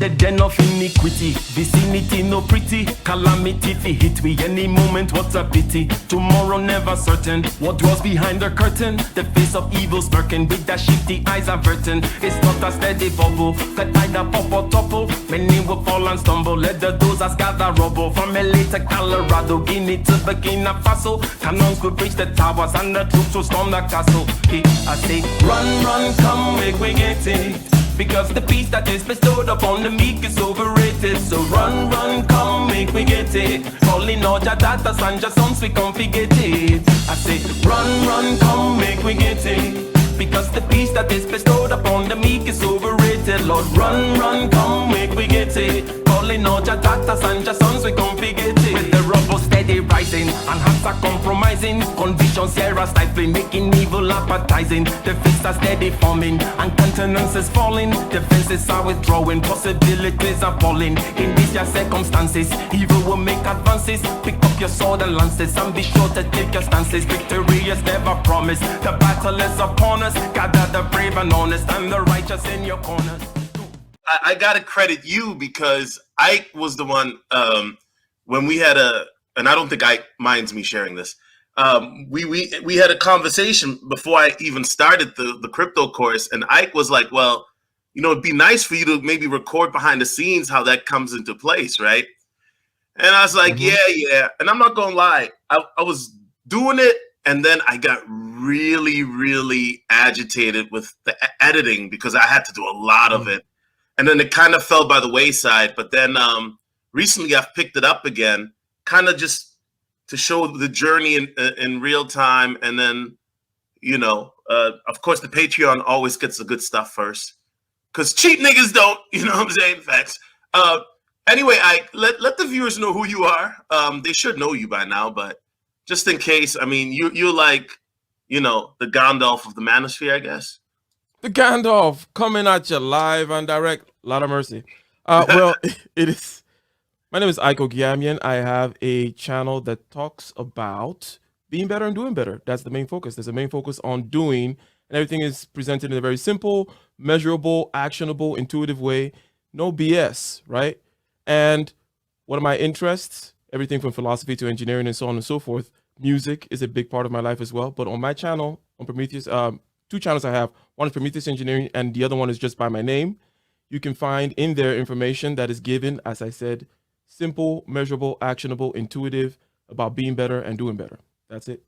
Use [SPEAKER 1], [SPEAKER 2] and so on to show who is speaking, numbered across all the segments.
[SPEAKER 1] in the den of iniquity. Vicinity no pretty, calamity fi hit we any moment. What a pity. Tomorrow never certain. What dwells behind the curtain? The face of evil smirking with that shifty eyes averting. It's not a steady bubble, could either pop or topple. Many will fall and stumble. Let the dozers gather rubble. From LA to Colorado, Guinea to Burkina Faso. Cannons could breach the towers and the troops will storm the castle. I say, run, run, come, make we get it. Because the peace that is bestowed upon the meek is overrated. So run, run, come, make we get it. Calling all your daughters and your sons, we come forget it. I say, run, run, come, make we get it. Because the peace that is bestowed upon the meek is overrated. Lord, run, run, come, make we get it. Calling all your daughters and your sons, we come forget it. With the rubble steady rising, and hearts are compromising. Convictions here are stifling, making evil appetizing. The fists are steady forming, and countenance is falling. Defenses are withdrawing, possibilities are falling. In these your circumstances, evil will make advances. Pick up your sword and lances, and be sure to take your stances. Victory is never promised, the battle is upon us. Gather the brave and honest, and the righteous in your corners.
[SPEAKER 2] I gotta credit you because Ike was the one when we had and I don't think Ike minds me sharing this. We had a conversation before I even started the crypto course, and Ike was like, "Well, you know, it'd be nice for you to maybe record behind the scenes how that comes into place, right?" And I was like, yeah. And I'm not gonna lie, I was doing it, and then I got really, really agitated with the editing because I had to do a lot of it. And then it kind of fell by the wayside. But then recently I've picked it up again, kind of just to show the journey in real time. And then, you know, of course, the Patreon always gets the good stuff first. Because cheap niggas don't, you know what I'm saying? Facts. Anyway, let the viewers know who you are. They should know you by now, but just in case, I mean, you're like, you know, the Gandalf of the Manosphere, I guess.
[SPEAKER 3] The Gandalf coming at you live and direct. Lot of mercy. Well, it is. My name is Ike Ogiamian. I have a channel that talks about being better and doing better. That's the main focus. There's a main focus on doing, and everything is presented in a very simple, measurable, actionable, intuitive way. No BS, right? And what are my interests? Everything from philosophy to engineering and so on and so forth. Music is a big part of my life as well. But on my channel, on Prometheus, two channels I have. One is Prometheus Engineering, and the other one is just by my name. You can find in there information that is given, as I said, simple, measurable, actionable, intuitive, about being better and doing better. That's it.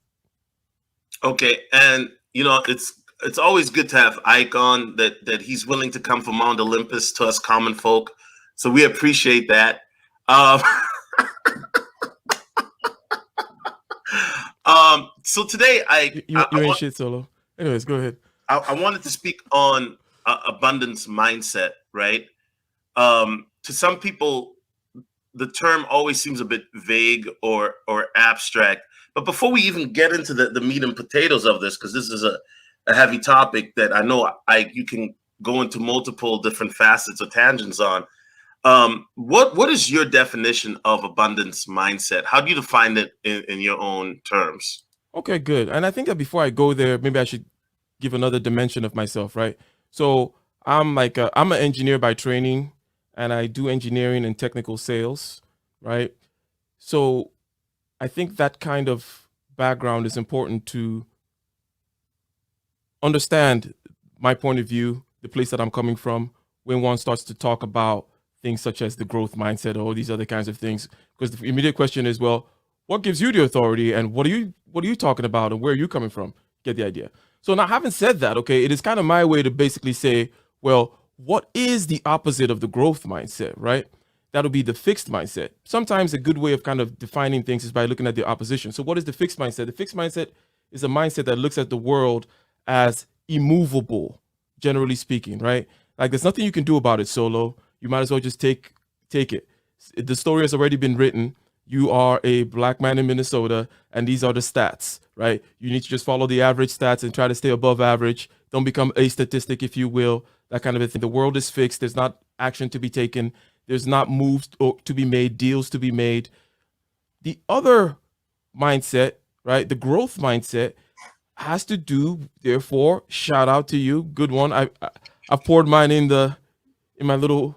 [SPEAKER 2] Okay, and you know, it's always good to have Ike on, that he's willing to come from Mount Olympus to us common folk. So we appreciate that. So today
[SPEAKER 3] you ain't shit solo. Anyways, go ahead.
[SPEAKER 2] I wanted to speak on abundance mindset, right? To some people, the term always seems a bit vague or abstract. But before we even get into the meat and potatoes of this, because this is a heavy topic that I know you can go into multiple different facets or tangents on. What is your definition of abundance mindset? How do you define it in your own terms?
[SPEAKER 3] Okay, good. And I think that before I go there, maybe I should give another dimension of myself, right? So I'm an engineer by training, and I do engineering and technical sales, right? So I think that kind of background is important to understand my point of view, the place that I'm coming from, when one starts to talk about things such as the growth mindset or all these other kinds of things. Because the immediate question is, well, what gives you the authority, and what are you talking about, and where are you coming from? Get the idea. So now, having said that, okay, it is kind of my way to basically say, well, what is the opposite of the growth mindset, right? That'll be the fixed mindset. Sometimes a good way of kind of defining things is by looking at the opposition. So what is the fixed mindset? The fixed mindset is a mindset that looks at the world as immovable, generally speaking, right? Like there's nothing you can do about it solo. You might as well just take it. The story has already been written. You are a black man in Minnesota, and these are the stats, right? You need to just follow the average stats and try to stay above average. Don't become a statistic, if you will, that kind of a thing. The world is fixed. There's not action to be taken. There's not moves to be made, deals to be made. The other mindset, right, the growth mindset, has to do, therefore, shout out to you, good one. I've poured mine in my little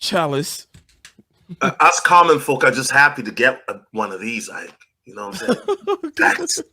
[SPEAKER 3] chalice.
[SPEAKER 2] Us common folk are just happy to get one of these. You know what I'm saying?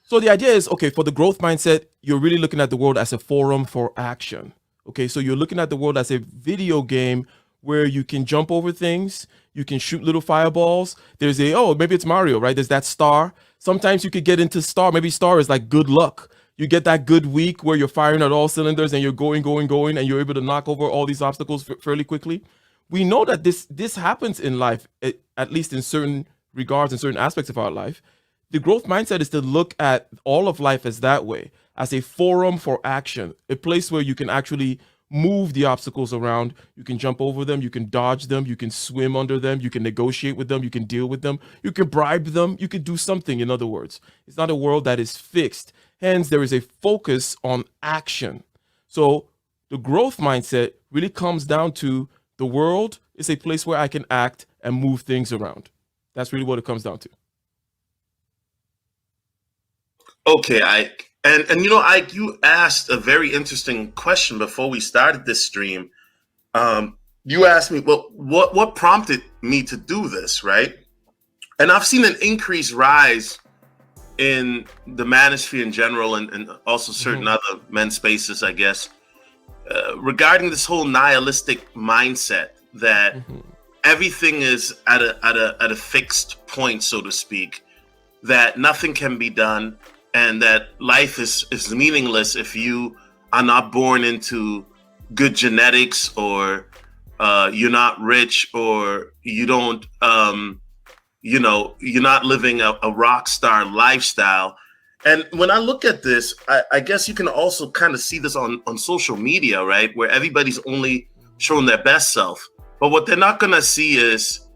[SPEAKER 3] So the idea is, okay, for the growth mindset, you're really looking at the world as a forum for action. Okay, so you're looking at the world as a video game where you can jump over things, you can shoot little fireballs. There's maybe it's Mario, right? There's that star. Sometimes you could get into star. Maybe star is like good luck. You get that good week where you're firing at all cylinders and you're going, and you're able to knock over all these obstacles fairly quickly. We know that this happens in life, at least in certain regards, in certain aspects of our life. The growth mindset is to look at all of life as that way, as a forum for action, a place where you can actually move the obstacles around. You can jump over them, you can dodge them, you can swim under them, you can negotiate with them, you can deal with them, you can bribe them, you can do something, in other words. It's not a world that is fixed. Hence, there is a focus on action. So the growth mindset really comes down to the world is a place where I can act and move things around. That's really what it comes down to.
[SPEAKER 2] Okay, Ike. And you know, Ike, you asked a very interesting question before we started this stream. You asked me, well, what prompted me to do this, right? And I've seen an increased rise in the manosphere in general, and also certain other men's spaces, I guess, regarding this whole nihilistic mindset that everything is at a fixed point, so to speak, that nothing can be done, and that life is meaningless if you are not born into good genetics, or you're not rich, or you don't, you're not living a rock star lifestyle. And when I look at this, I guess you can also kind of see this on social media, right? Where everybody's only showing their best self. But what they're not going to see is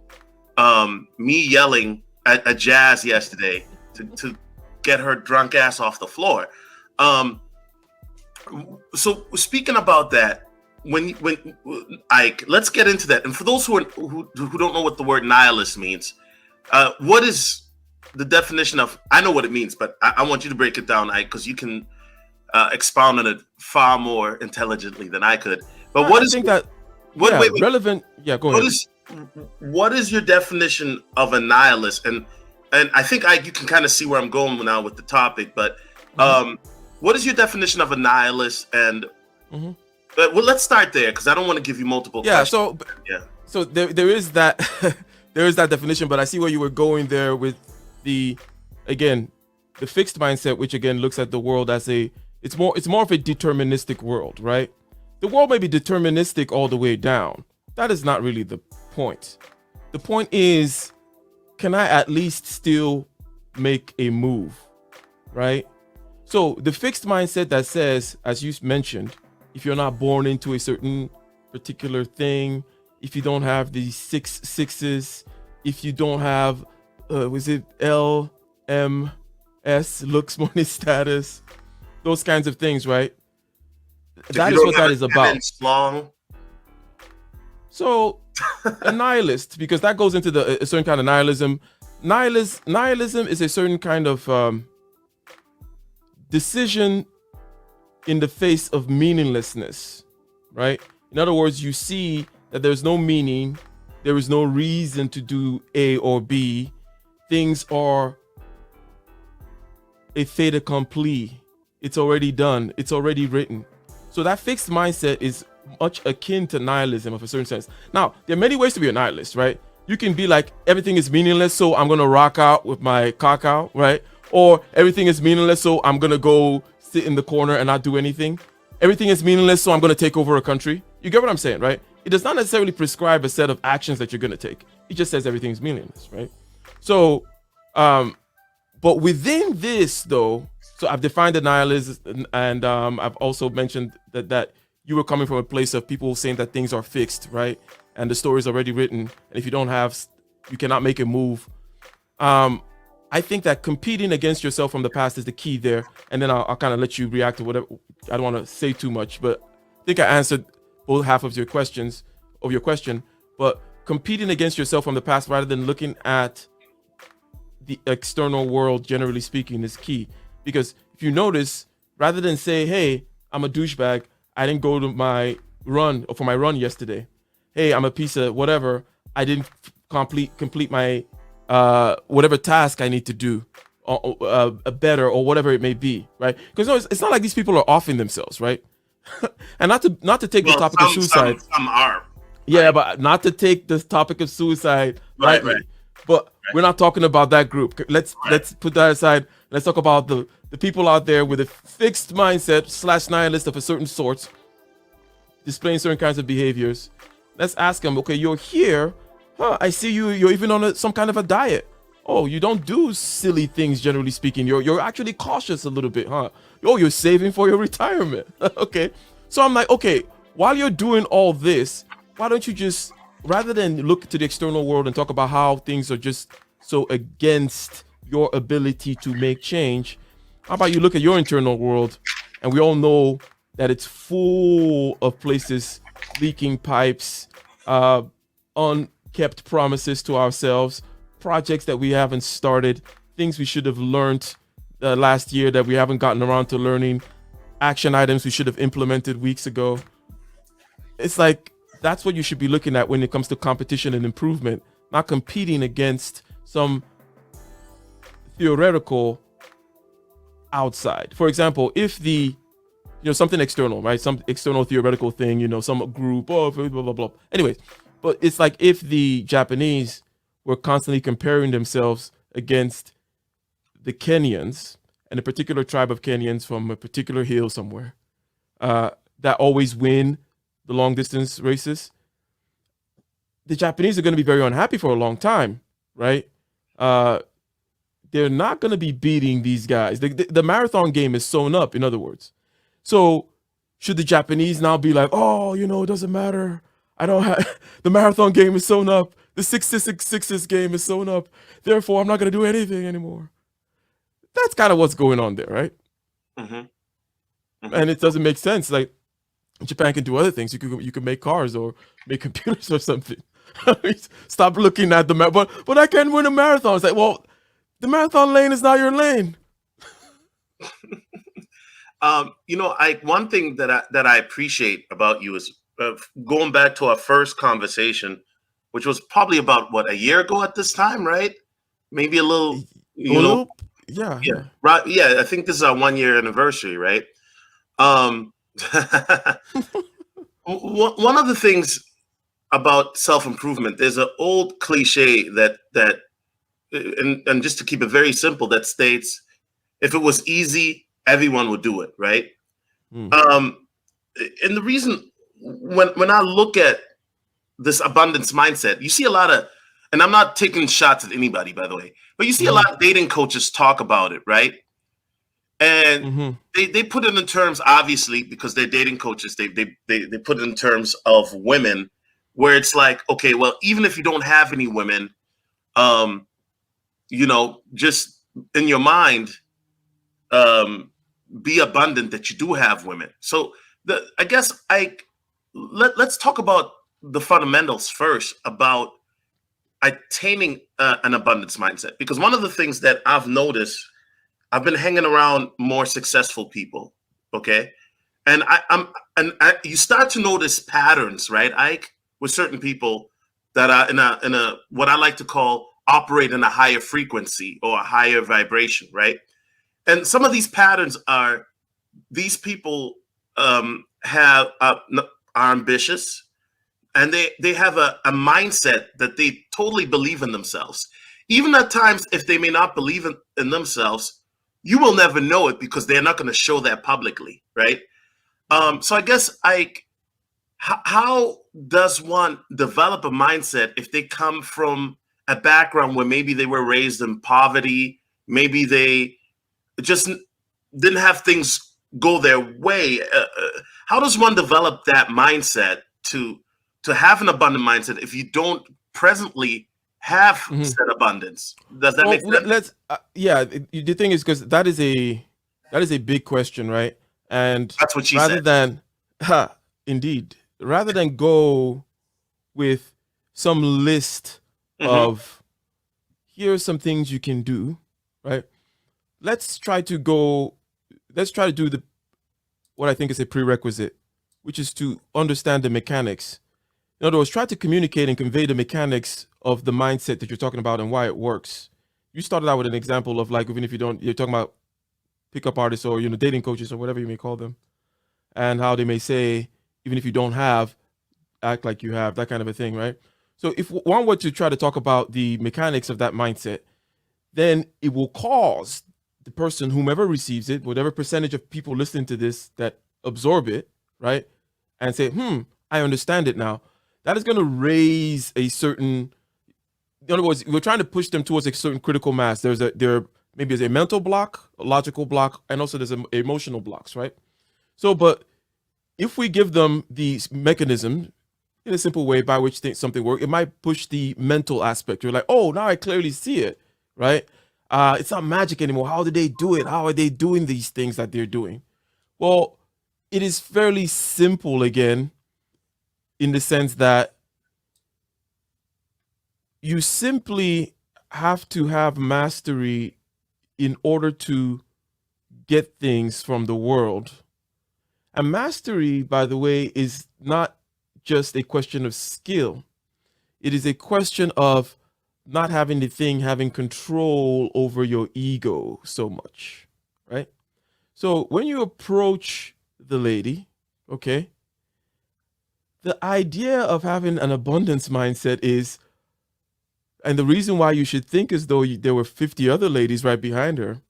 [SPEAKER 2] me yelling at Jazz yesterday to get her drunk ass off the floor. So speaking about that, when Ike, let's get into that. And for those who don't know what the word nihilist means, what is the definition of? I know what it means, but I want you to break it down, Ike, because you can expound on it far more intelligently than I could. But what is that? Wait,
[SPEAKER 3] relevant? Yeah, go ahead.
[SPEAKER 2] What is your definition of a nihilist? And I think you can kind of see where I'm going now with the topic. But what is your definition of a nihilist? And well, let's start there, because I don't want to give you multiple questions.
[SPEAKER 3] So there is that there is that definition, but I see where you were going there with the fixed mindset, which again looks at the world as it's more of a deterministic world, right? The world may be deterministic all the way down. That is not really the point. The point is, can I at least still make a move, right? So the fixed mindset that says, as you mentioned, if you're not born into a certain particular thing, if you don't have the 6 sixes, if you don't have, was it LMS, looks, money, status, those kinds of things, right? That is what that is about. So a nihilist, because that goes into a certain kind of nihilism. Nihilism is a certain kind of decision in the face of meaninglessness, right? In other words, you see that there's no meaning, there is no reason to do A or B. Things are a fait accompli. It's already done. It's already written. So that fixed mindset is much akin to nihilism of a certain sense. Now, there are many ways to be a nihilist, right? You can be like, everything is meaningless, so I'm going to rock out with my cock out, right? Or everything is meaninless, so I'm going to go sit in the corner and not do anything. Everything is meaningless, so I'm going to take over a country. You get what I'm saying, right? It does not necessarily prescribe a set of actions that you're going to take. It just says everything is meaningless, right? So, but within this, though, so I've defined the nihilist, and I've also mentioned that you were coming from a place of people saying that things are fixed, right? And the story is already written, and if you don't have, you cannot make a move. I think that competing against yourself from the past is the key there, and then I'll kind of let you react to whatever. I don't want to say too much, but I think I answered both half of your question. But competing against yourself from the past rather than looking at the external world, generally speaking, is key. Because if you notice, rather than say, hey, I'm a douchebag, I didn't go to my run or for my run yesterday. Hey, I'm a piece of whatever. I didn't complete my whatever task I need to do, or better, or whatever it may be, right? Because no, it's not like these people are offing themselves, right? And not to take the
[SPEAKER 2] Well,
[SPEAKER 3] topic of suicide.
[SPEAKER 2] some are.
[SPEAKER 3] Yeah,
[SPEAKER 2] Right.
[SPEAKER 3] but not to take this topic of suicide
[SPEAKER 2] Right,
[SPEAKER 3] lightly.
[SPEAKER 2] right.
[SPEAKER 3] But we're not talking about that group. Let's
[SPEAKER 2] Right.
[SPEAKER 3] put that aside. Let's talk about the people out there with a fixed mindset / nihilist of a certain sort, displaying certain kinds of behaviors. Let's ask them. Okay, you're here. Huh? I see you. You're even on some kind of a diet. Oh, you don't do silly things, generally speaking. You're actually cautious a little bit, huh? Oh, you're saving for your retirement. Okay. So I'm like, okay, while you're doing all this, why don't you just, rather than look to the external world and talk about how things are just so against your ability to make change, how about you look at your internal world? And we all know that it's full of places, leaking pipes, unkept promises to ourselves, projects that we haven't started, things we should have learned last year that we haven't gotten around to learning, action items we should have implemented weeks ago. It's like, that's what you should be looking at when it comes to competition and improvement, not competing against some theoretical outside. For example, if something external, right? Some external theoretical thing, some group, blah, blah, blah, blah. Anyways, but it's like if the Japanese were constantly comparing themselves against the Kenyans and a particular tribe of Kenyans from a particular hill somewhere that always win the long distance races, the Japanese are going to be very unhappy for a long time, right? They're not going to be beating these guys. The marathon game is sewn up, in other words. So should the Japanese now be like, oh, it doesn't matter. I don't have the marathon game is sewn up. The 666 game is sewn up. Therefore, I'm not going to do anything anymore. That's kind of what's going on there, right?
[SPEAKER 2] Mm-hmm. Mm-hmm.
[SPEAKER 3] And it doesn't make sense. Like, Japan can do other things. You can make cars or make computers or something. Stop looking at the map. But I can win a marathon. It's like, well, the marathon lane is not your lane.
[SPEAKER 2] One thing that I appreciate about you is going back to our first conversation, which was probably about a year ago at this time, right? Maybe a little,
[SPEAKER 3] yeah,
[SPEAKER 2] right. Yeah, I think this is our 1 year anniversary, right? One of the things about self-improvement, there's an old cliche that and just to keep it very simple, that states, if it was easy, everyone would do it, right? And the reason, when I look at this abundance mindset, you see a lot of, and I'm not taking shots at anybody, by the way, but you see a lot of dating coaches talk about it, right? And they put it in terms, obviously, because they're dating coaches, they put it in terms of women, where it's like, okay, well, even if you don't have any women, just in your mind, be abundant that you do have women. So I guess let's talk about the fundamentals first about attaining an abundance mindset, because one of the things that I've noticed, I've been hanging around more successful people, okay, and you start to notice patterns, right, Ike, with certain people that are in a what I like to call operate in a higher frequency or a higher vibration, right? And some of these patterns are, these people are ambitious, and they have a mindset that they totally believe in themselves. Even at times, if they may not believe in themselves, you will never know it because they're not going to show that publicly, right? So I guess, how does one develop a mindset if they come from a background where maybe they were raised in poverty, maybe they just didn't have things go their way? How does one develop that mindset to have an abundant mindset if you don't presently have said abundance? Does that make sense?
[SPEAKER 3] Let's the thing is, because that is a big question, right? And
[SPEAKER 2] That's what she said.
[SPEAKER 3] Rather than go with some list of here's some things you can do, right? Let's try to do what I think is a prerequisite which is to understand the mechanics. In other words, try to communicate and convey the mechanics of the mindset that you're talking about and why it works. You started out with an example of like, even if you don't, you're talking about pickup artists or, dating coaches or whatever you may call them, and how they may say, even if you don't have, act like you have, that kind of a thing, right? So if one were to try to talk about the mechanics of that mindset, then it will cause the person, whomever receives it, whatever percentage of people listening to this that absorb it, right, and say, I understand it now. That is going to raise a certain, in other words, we're trying to push them towards a certain critical mass. There maybe is a mental block, a logical block, and also there's emotional blocks, right? So, but if we give them these mechanisms in a simple way by which something works, it might push the mental aspect. You're like, oh, now I clearly see it, right? It's not magic anymore. How did they do it? How are they doing these things that they're doing? Well, it is fairly simple again, in the sense that you simply have to have mastery in order to get things from the world. And mastery, by the way, is not just a question of skill. It is a question of not having the thing having control over your ego so much, right? So when you approach the lady, okay, the idea of having an abundance mindset is, and the reason why you should think as though there were 50 other ladies right behind her,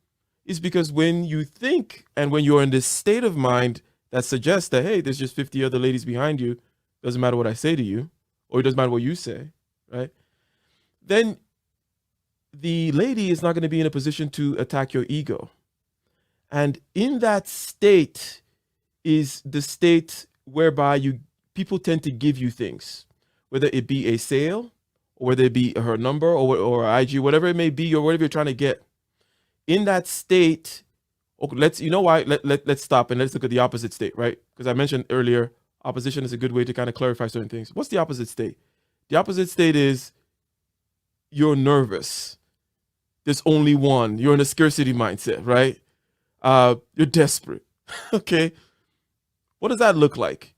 [SPEAKER 3] is because when you think and when you're in this state of mind that suggests that, hey, there's just 50 other ladies behind you, doesn't matter what I say to you, or it doesn't matter what you say, right? Then the lady is not going to be in a position to attack your ego. And in that state is the state whereby people tend to give you things, whether it be a sale, or whether it be her number or IG, whatever it may be, or whatever you're trying to get. In that state, okay, let's stop and let's look at the opposite state, right? Because I mentioned earlier, opposition is a good way to kind of clarify certain things. What's the opposite state? The opposite state is you're nervous. There's only one. You're in a scarcity mindset, right? You're desperate. Okay. What does that look like?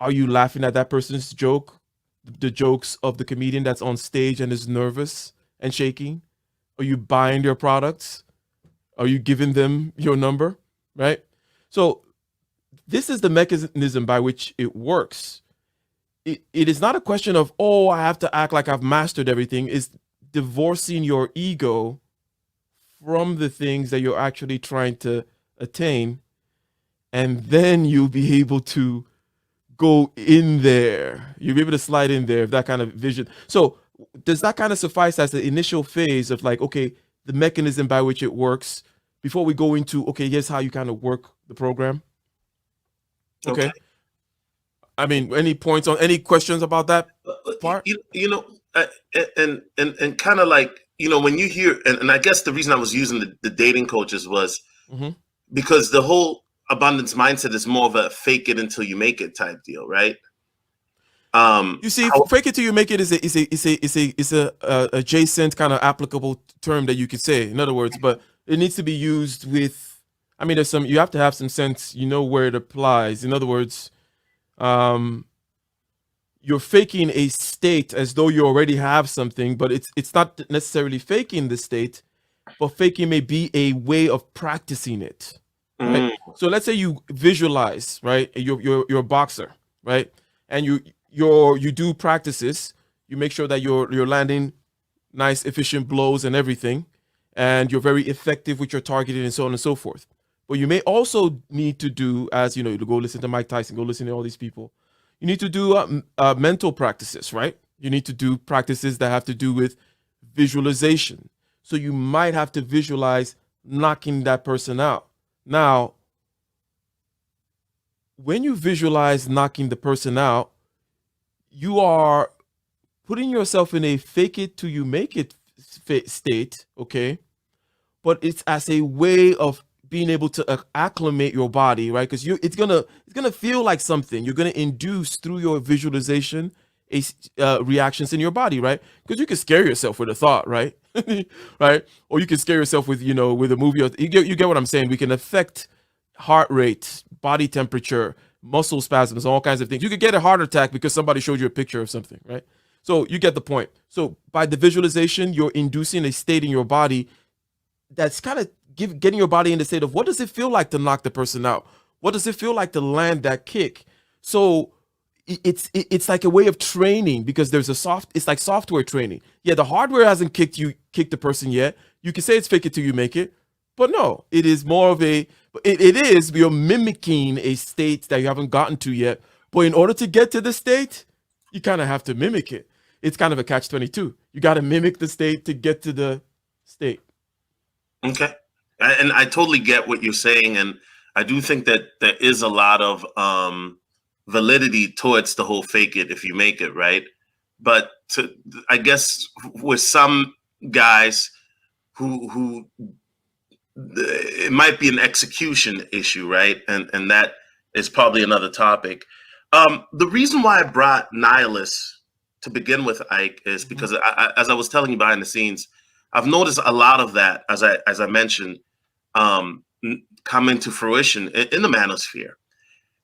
[SPEAKER 3] Are you laughing at that person's joke? The jokes of the comedian that's on stage and is nervous and shaking? Are you buying their products? Are you giving them your number? Right? So this is the mechanism by which it works. It is not a question of, oh, I have to act like I've mastered everything. It's divorcing your ego from the things that you're actually trying to attain. And then you'll be able to go in there. You'll be able to slide in there, that kind of vision. So does that kind of suffice as the initial phase of like, okay, the mechanism by which it works before we go into, okay, here's how you kind of work the program? Okay. I mean, any points on any questions about that part?
[SPEAKER 2] And kind of like, when you hear, and I guess the reason I was using the dating coaches was because the whole abundance mindset is more of a fake it until you make it type deal, right?
[SPEAKER 3] You see, fake it till you make it is a adjacent kind of applicable term that you could say. In other words, but it needs to be used with. I mean, you have to have some sense. You know where it applies. In other words, you're faking a state as though you already have something, but it's not necessarily faking the state, but faking may be a way of practicing it. Right? So let's say you visualize, right? You're a boxer, right? And you do practices. You make sure that you're landing nice, efficient blows and everything, and you're very effective with your targeting and so on and so forth. But you may also need to do, as you know, to go listen to Mike Tyson, go listen to all these people. You need to do mental practices, right? You need to do practices that have to do with visualization. So you might have to visualize knocking that person out. Now, when you visualize knocking the person out, you are putting yourself in a fake it till you make it state, okay? But it's as a way of being able to acclimate your body, right? Because it's gonna feel like something. You're gonna induce through your visualization reactions in your body, right? Because you can scare yourself with a thought, right? Right? Or you can scare yourself with with a movie. You get what I'm saying? We can affect heart rate, body temperature, muscle spasms, all kinds of things. You could get a heart attack because somebody showed you a picture of something, right? So you get the point. So by the visualization, you're inducing a state in your body that's kind of getting your body in the state of, what does it feel like to knock the person out? What does it feel like to land that kick? So it's like a way of training, because it's like software training. Yeah, the hardware hasn't kicked the person yet. You can say it's fake it till you make it, but no, it is more of it is, you're mimicking a state that you haven't gotten to yet. But in order to get to the state, you kind of have to mimic it. It's kind of a catch-22. You got to mimic the state to get to the state.
[SPEAKER 2] Okay. And I totally get what you're saying. And I do think that there is a lot of validity towards the whole fake it if you make it, right? But I guess with some guys who it might be an execution issue, right? And that is probably another topic. The reason why I brought Nihilus to begin with, Ike, is because as I was telling you behind the scenes, I've noticed a lot of that, as I mentioned, come into fruition in the manosphere.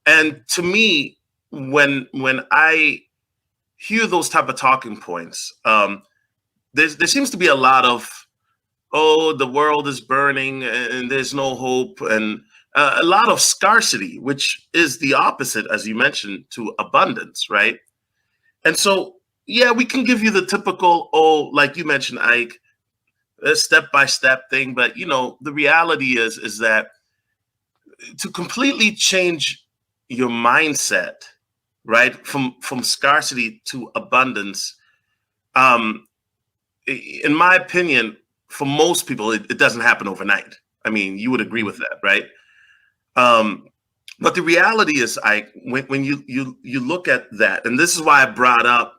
[SPEAKER 2] And to me, when I hear those type of talking points, there seems to be a lot of, oh, the world is burning and there's no hope, and a lot of scarcity, which is the opposite, as you mentioned, to abundance, right? And so, yeah, we can give you the typical, like you mentioned, Ike, a step-by-step thing, but the reality is that to completely change your mindset, right, from scarcity to abundance, in my opinion, for most people, it doesn't happen overnight. I mean, you would agree with that, right? But the reality is, when you look at that, and this is why I brought up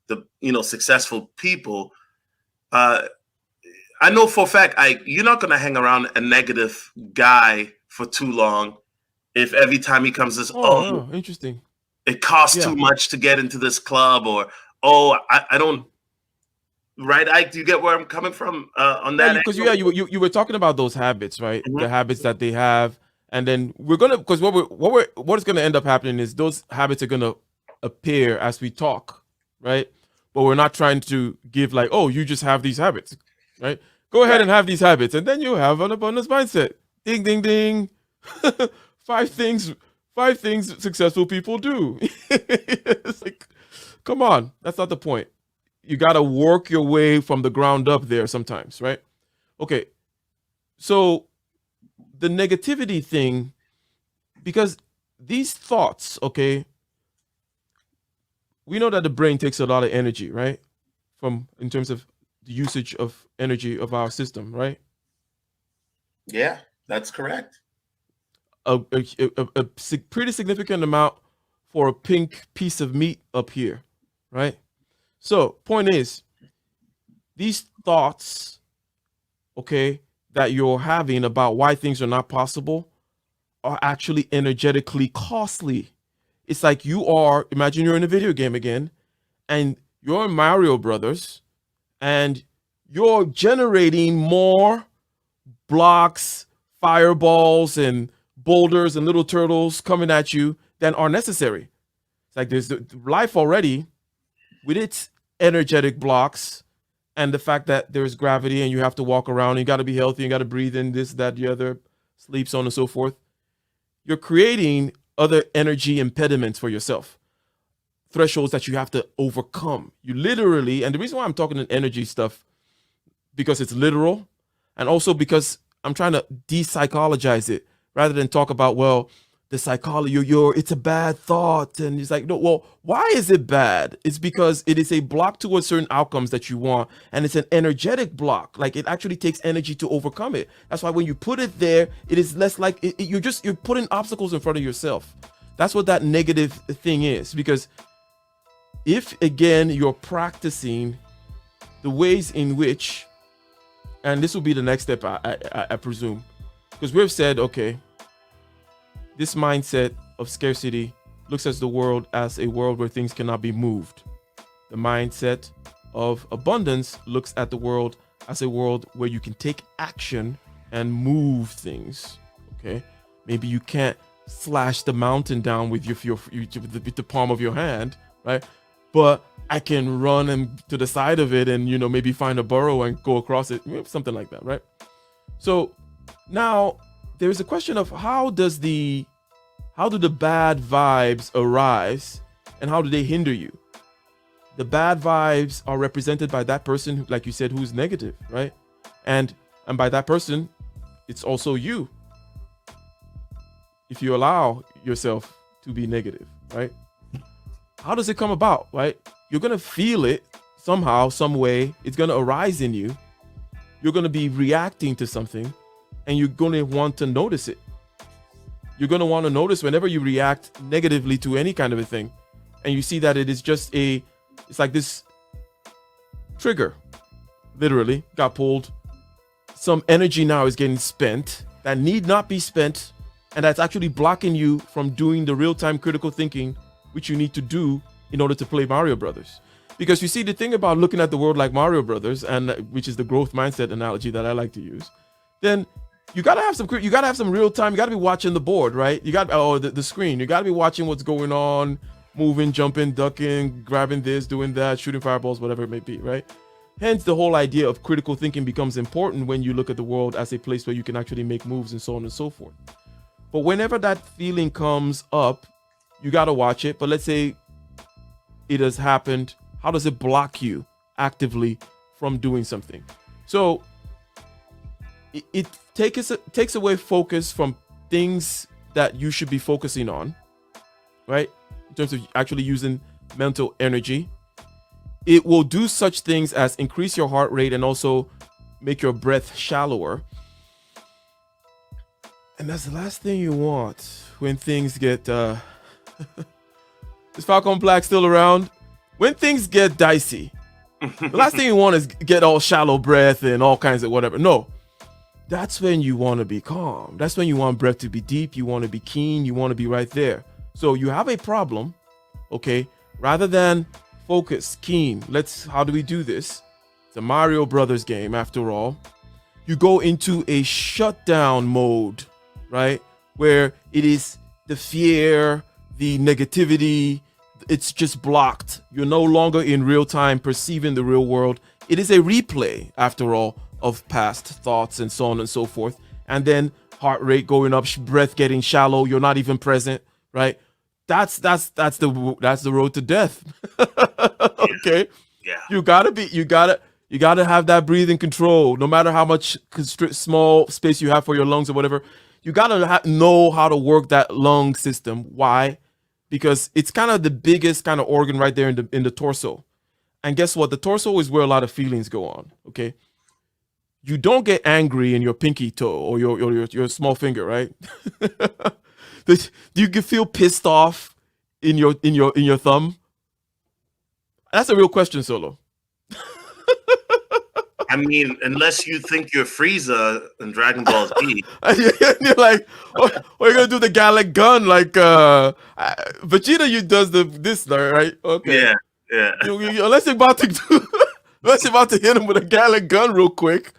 [SPEAKER 2] the successful people. I know for a fact, you're not going to hang around a negative guy for too long if every time he comes this,
[SPEAKER 3] interesting,
[SPEAKER 2] it costs too much to get into this club, or I don't. Right, Ike, do you get where I'm coming from on that?
[SPEAKER 3] Because you were talking about those habits, right? Mm-hmm. The habits that they have, and then we're gonna, because what is gonna end up happening is those habits are gonna appear as we talk, right? But we're not trying to give like, oh, you just have these habits, right? Go ahead and have these habits, and then you have an abundance mindset. Ding, ding, ding. 5 things successful people do. It's like, come on, that's not the point. You got to work your way from the ground up there sometimes, right? Okay. So the negativity thing, because these thoughts, okay, we know that the brain takes a lot of energy, right? In terms of the usage of energy of our system, right?
[SPEAKER 2] Yeah, that's correct.
[SPEAKER 3] A pretty significant amount for a pink piece of meat up here, right? So, point is, these thoughts, okay, that you're having about why things are not possible are actually energetically costly. It's like imagine you're in a video game again, and you're in Mario Brothers, and you're generating more blocks, fireballs, and boulders and little turtles coming at you than are necessary. It's like there's life already with its energetic blocks, and the fact that there's gravity and you have to walk around, you got to be healthy, you got to breathe in this, that, the other, sleep, so on and so forth. You're creating other energy impediments for yourself, thresholds that you have to overcome. You literally, and the reason why I'm talking in energy stuff, because it's literal, and also because I'm trying to de-psychologize it rather than talk about, well, the psychology, it's a bad thought. And it's like, no, well, why is it bad? It's because it is a block towards certain outcomes that you want. And it's an energetic block. Like, it actually takes energy to overcome it. That's why when you put it there, it is less like you're putting obstacles in front of yourself. That's what that negative thing is. Because if, again, you're practicing the ways in which, and this will be the next step, I presume, because we've said, okay, this mindset of scarcity looks at the world as a world where things cannot be moved. The mindset of abundance looks at the world as a world where you can take action and move things. Okay, maybe you can't slash the mountain down with with the palm of your hand, right? But I can run and to the side of it and maybe find a burrow and go across it, something like that, right? So now there is a question of how do the bad vibes arise and how do they hinder you? The bad vibes are represented by that person, like you said, who's negative, right? And by that person, it's also you. If you allow yourself to be negative, right? How does it come about, right? You're going to feel it somehow, some way. It's going to arise in you. You're going to be reacting to something and you're going to want to notice it. You're going to want to notice whenever you react negatively to any kind of a thing and you see that it is just it's like this trigger, literally got pulled. Some energy now is getting spent that need not be spent, and that's actually blocking you from doing the real-time critical thinking which you need to do in order to play Mario Brothers. Because you see, the thing about looking at the world like Mario Brothers, and which is the growth mindset analogy that I like to use, then you gotta have some real time. You gotta be watching the board, right? You got the screen. You gotta be watching what's going on, moving, jumping, ducking, grabbing this, doing that, shooting fireballs, whatever it may be, right? Hence, the whole idea of critical thinking becomes important when you look at the world as a place where you can actually make moves and so on and so forth. But whenever that feeling comes up, you got to watch it. But let's say it has happened. How does it block you actively from doing something? So it takes away focus from things that you should be focusing on, right? In terms of actually using mental energy. It will do such things as increase your heart rate and also make your breath shallower. And that's the last thing you want when things get is Falcon Black still around? When things get dicey, the last thing you want is get all shallow breath and all kinds of whatever. No, that's when you want to be calm. That's when you want breath to be deep. You want to be keen. You want to be right there. So you have a problem, okay? Rather than focus, keen, how do we do this? It's a Mario Brothers game after all. You go into a shutdown mode, right? Where it is the fear, the negativity, it's just blocked. You're no longer in real time perceiving the real world. It is a replay, after all, of past thoughts and so on and so forth. And then heart rate going up, breath getting shallow. You're not even present, right? That's the road to death. Okay.
[SPEAKER 2] Yeah.
[SPEAKER 3] You gotta have that breathing control. No matter how much small space you have for your lungs or whatever, you gotta know how to work that lung system. Why? Because it's kind of the biggest kind of organ right there in the torso. And guess what? The torso is where a lot of feelings go on. Okay. You don't get angry in your pinky toe or your small finger, right? Do you feel pissed off in your thumb? That's a real question, Solo.
[SPEAKER 2] I mean, unless you think you're Frieza in Dragon Ball Z.
[SPEAKER 3] You're like, oh, you're gonna do the Gallic gun like Vegeta does this, right? Okay.
[SPEAKER 2] Yeah.
[SPEAKER 3] Unless you're about to hit him with a Gallic gun real quick,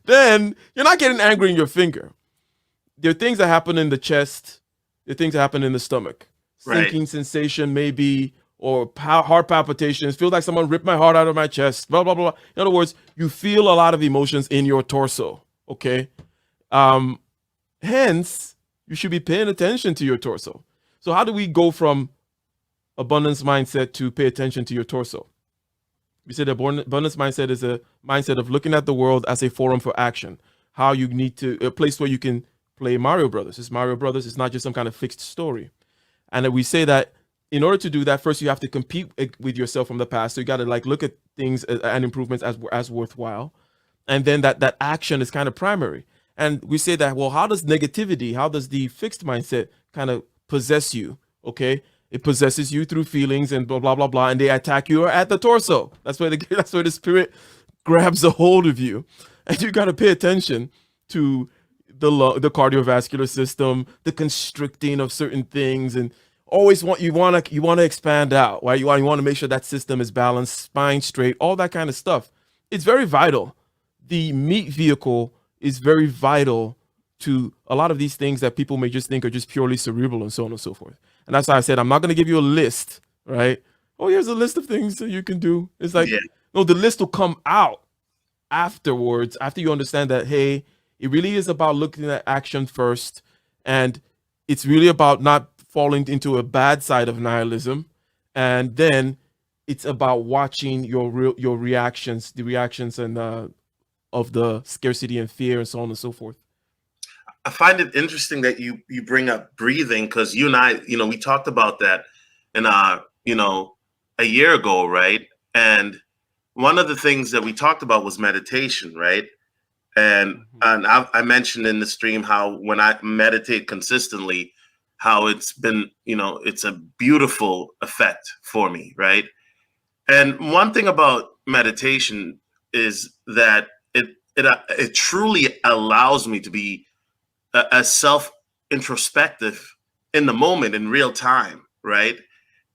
[SPEAKER 3] then you're not getting angry in your finger. There are things that happen in the chest. The things that happen in the stomach, sinking sensation maybe, or heart palpitations, feels like someone ripped my heart out of my chest, blah, blah, blah. In other words, you feel a lot of emotions in your torso, okay? Hence, you should be paying attention to your torso. So how do we go from abundance mindset to pay attention to your torso? We said abundance mindset is a mindset of looking at the world as a forum for action. How you need to, a place where you can play Mario Brothers. It's Mario Brothers. It's not just some kind of fixed story. And we say that in order to do that, first you have to compete with yourself from the past. So you got to look at things and improvements as worthwhile. And then that action is kind of primary. And we say that, well, how does the fixed mindset kind of possess you? Okay. It possesses you through feelings and blah, blah, blah, blah. And they attack you at the torso. That's where the spirit grabs a hold of you. And you got to pay attention to the cardiovascular system, the constricting of certain things, and always you want to expand out, right? You want to make sure that system is balanced, spine straight, all that kind of stuff. It's very vital. The meat vehicle is very vital to a lot of these things that people may just think are just purely cerebral and so on and so forth. And that's why I said I'm not going to give you a list, right? Oh, here's a list of things that you can do. It's like,
[SPEAKER 2] Yeah.
[SPEAKER 3] no, the list will come out afterwards, after you understand that, hey, it really is about looking at action first, and it's really about not falling into a bad side of nihilism, and then it's about watching your reactions, the reactions and of the scarcity and fear and so on and so forth.
[SPEAKER 2] I find it interesting that you bring up breathing, because you and I, we talked about that in a year ago, right? And one of the things that we talked about was meditation, right? And I mentioned in the stream how when I meditate consistently, how it's been, it's a beautiful effect for me, right? And one thing about meditation is that it truly allows me to be a self introspective in the moment, in real time, right?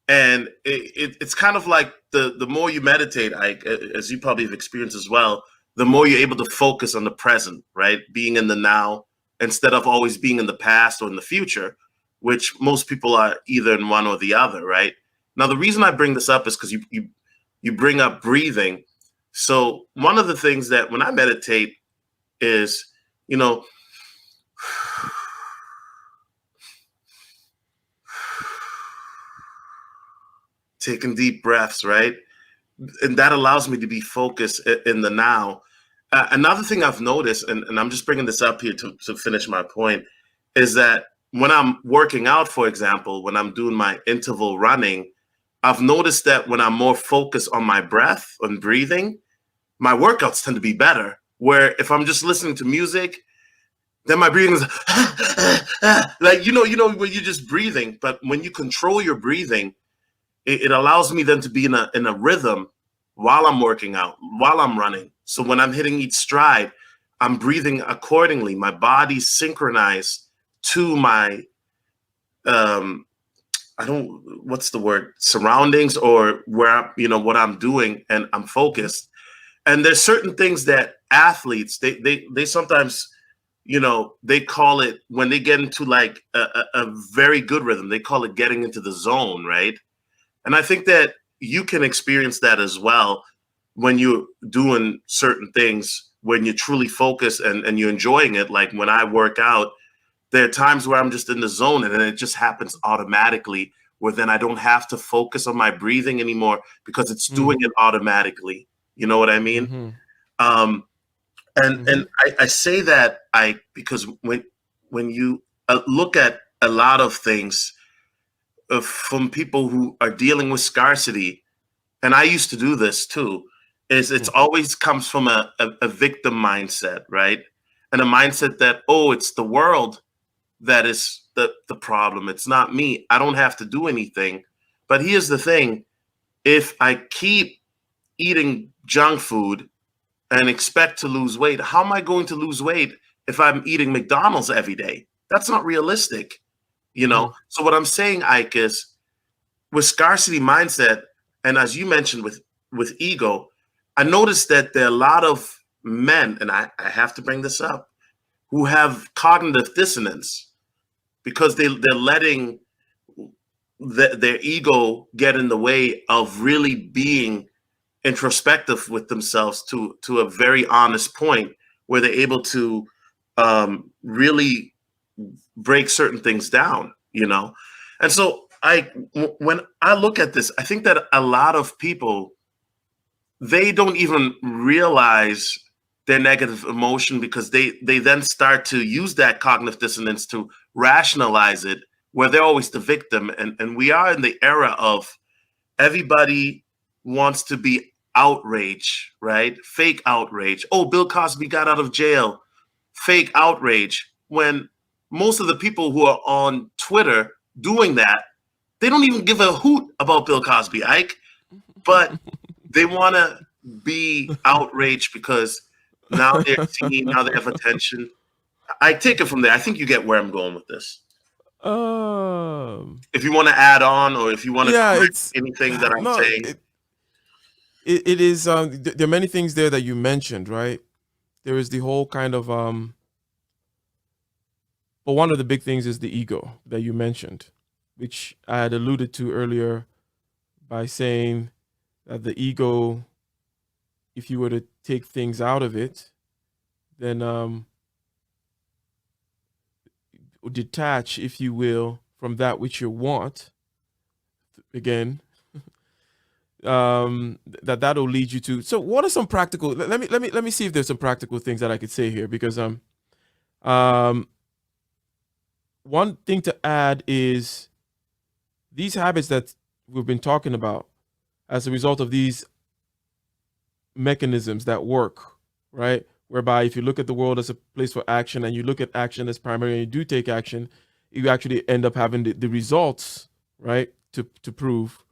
[SPEAKER 2] And it's kind of like the more you meditate, as you probably have experienced as well, the more you're able to focus on the present, right? Being in the now instead of always being in the past or in the future, which most people are either in one or the other, right? Now, the reason I bring this up is because you bring up breathing. So one of the things that when I meditate is, taking deep breaths, right? And that allows me to be focused in the now. Another thing I've noticed, and I'm just bringing this up here to finish my point, is that when I'm working out, for example, when I'm doing my interval running, I've noticed that when I'm more focused on my breath and breathing, my workouts tend to be better. Where if I'm just listening to music, then my breathing is like, when you're just breathing. But when you control your breathing, it allows me then to be in a rhythm while I'm working out, while I'm running. So when I'm hitting each stride, I'm breathing accordingly. My body's synchronized to my surroundings, or where what I'm doing, and I'm focused. And there's certain things that athletes they sometimes they call it, when they get into like a very good rhythm, they call it getting into the zone, right? And I think that you can experience that as well when you're doing certain things, when you're truly focused and you're enjoying it. Like when I work out, there are times where I'm just in the zone and then it just happens automatically, where then I don't have to focus on my breathing anymore because it's doing it automatically. You know what I mean? And I say that because when you look at a lot of things from people who are dealing with scarcity, and I used to do this too, is it's always comes from a victim mindset, right? And a mindset that, oh, it's the world that is the problem. It's not me. I don't have to do anything. But here's the thing. If I keep eating junk food and expect to lose weight, how am I going to lose weight if I'm eating McDonald's every day? That's not realistic, So what I'm saying, Ike, is with scarcity mindset, and as you mentioned with ego, I noticed that there are a lot of men, and I have to bring this up, who have cognitive dissonance because they're letting their ego get in the way of really being introspective with themselves to a very honest point, where they're able to really break certain things down, And so when I look at this, I think that a lot of people, they don't even realize their negative emotion, because they then start to use that cognitive dissonance to rationalize it, where they're always the victim. And we are in the era of everybody wants to be outrage, right? Fake outrage. Oh, Bill Cosby got out of jail. Fake outrage. When most of the people who are on Twitter doing that, they don't even give a hoot about Bill Cosby, Ike, but they want to be outraged because now they're singing, now they have attention. I take it from there. I think you get where I'm going with this. If you want to add on, or if you want to correct anything that I'm saying.
[SPEAKER 3] It is, there are many things there that you mentioned, right? There is the whole kind of, But one of the big things is the ego that you mentioned, which I had alluded to earlier by saying that the ego, if you were to take things out of it, then detach, if you will, from that which you want, again, that'll lead you to. So what are some practical, let me see if there's some practical things that I could say here, because one thing to add is these habits that we've been talking about as a result of these mechanisms that work, right? Whereby if you look at the world as a place for action and you look at action as primary and you do take action, you actually end up having the results, right? To prove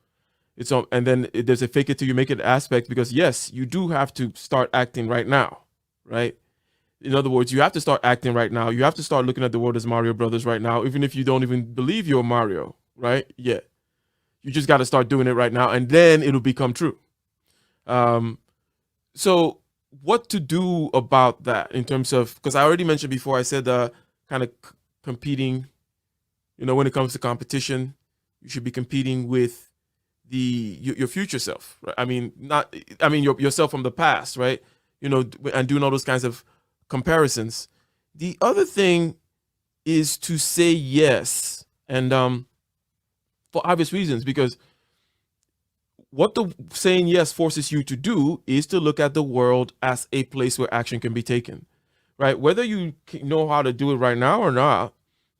[SPEAKER 3] it's on. And then there's a fake it till you make it aspect, because yes, you do have to start acting right now, right? In other words, you have to start acting right now. You have to start looking at the world as Mario Brothers right now, even if you don't even believe you're Mario, right? Yeah. You just got to start doing it right now, and then it'll become true. So what to do about that in terms of, because I already mentioned before, I said kind of competing, when it comes to competition, you should be competing with your future self, right? Yourself from the past, right? And doing all those kinds of comparisons. The other thing is to say yes, and for obvious reasons, because what the saying yes forces you to do is to look at the world as a place where action can be taken, right? Whether you know how to do it right now or not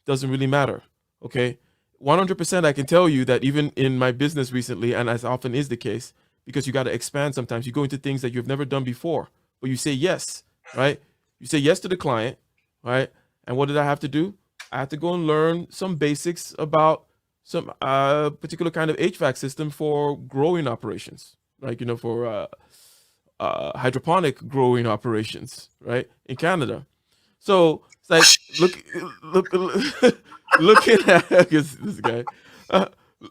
[SPEAKER 3] doesn't really matter, okay? 100% I can tell you that even in my business recently, and as often is the case, because you got to expand sometimes, you go into things that you've never done before, but you say yes, right? You say yes to the client, right? And what did I have to do? I had to go and learn some basics about some particular kind of HVAC system for growing operations, like, for hydroponic growing operations, right, in Canada. So it's like looking at this guy,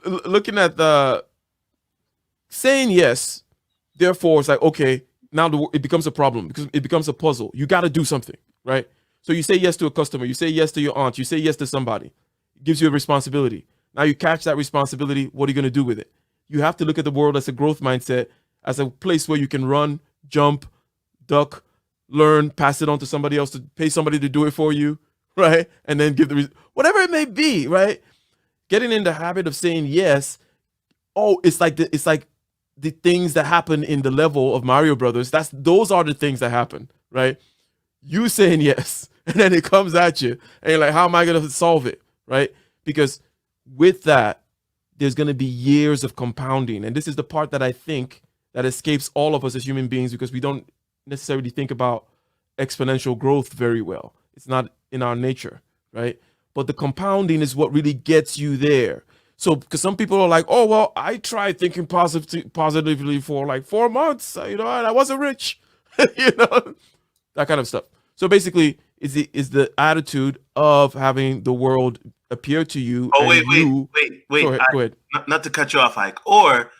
[SPEAKER 3] looking at the saying yes. Therefore, it's like, okay, now it becomes a problem, because it becomes a puzzle. You got to do something, right? So you say yes to a customer, you say yes to your aunt, you say yes to somebody. It gives you a responsibility. Now you catch that responsibility. What are you going to do with it? You have to look at the world as a growth mindset, as a place where you can run, jump, duck, learn, pass it on to somebody else, to pay somebody to do it for you, right? And then give whatever it may be, right? Getting in the habit of saying yes. Oh, it's like the things that happen in the level of Mario Brothers. Those are the things that happen, right? You saying yes, and then it comes at you, and you're like, how am I going to solve it, right? Because with that, there's going to be years of compounding. And this is the part that I think that escapes all of us as human beings, because we don't necessarily think about exponential growth very well. It's not in our nature, right? But the compounding is what really gets you there. So, because some people are like, oh, well, I tried thinking positively for like 4 months, and I wasn't rich, that kind of stuff. So basically, is the attitude of having the world appear to you.
[SPEAKER 2] Oh, wait.
[SPEAKER 3] Go ahead.
[SPEAKER 2] Not to cut you off, Ike. Or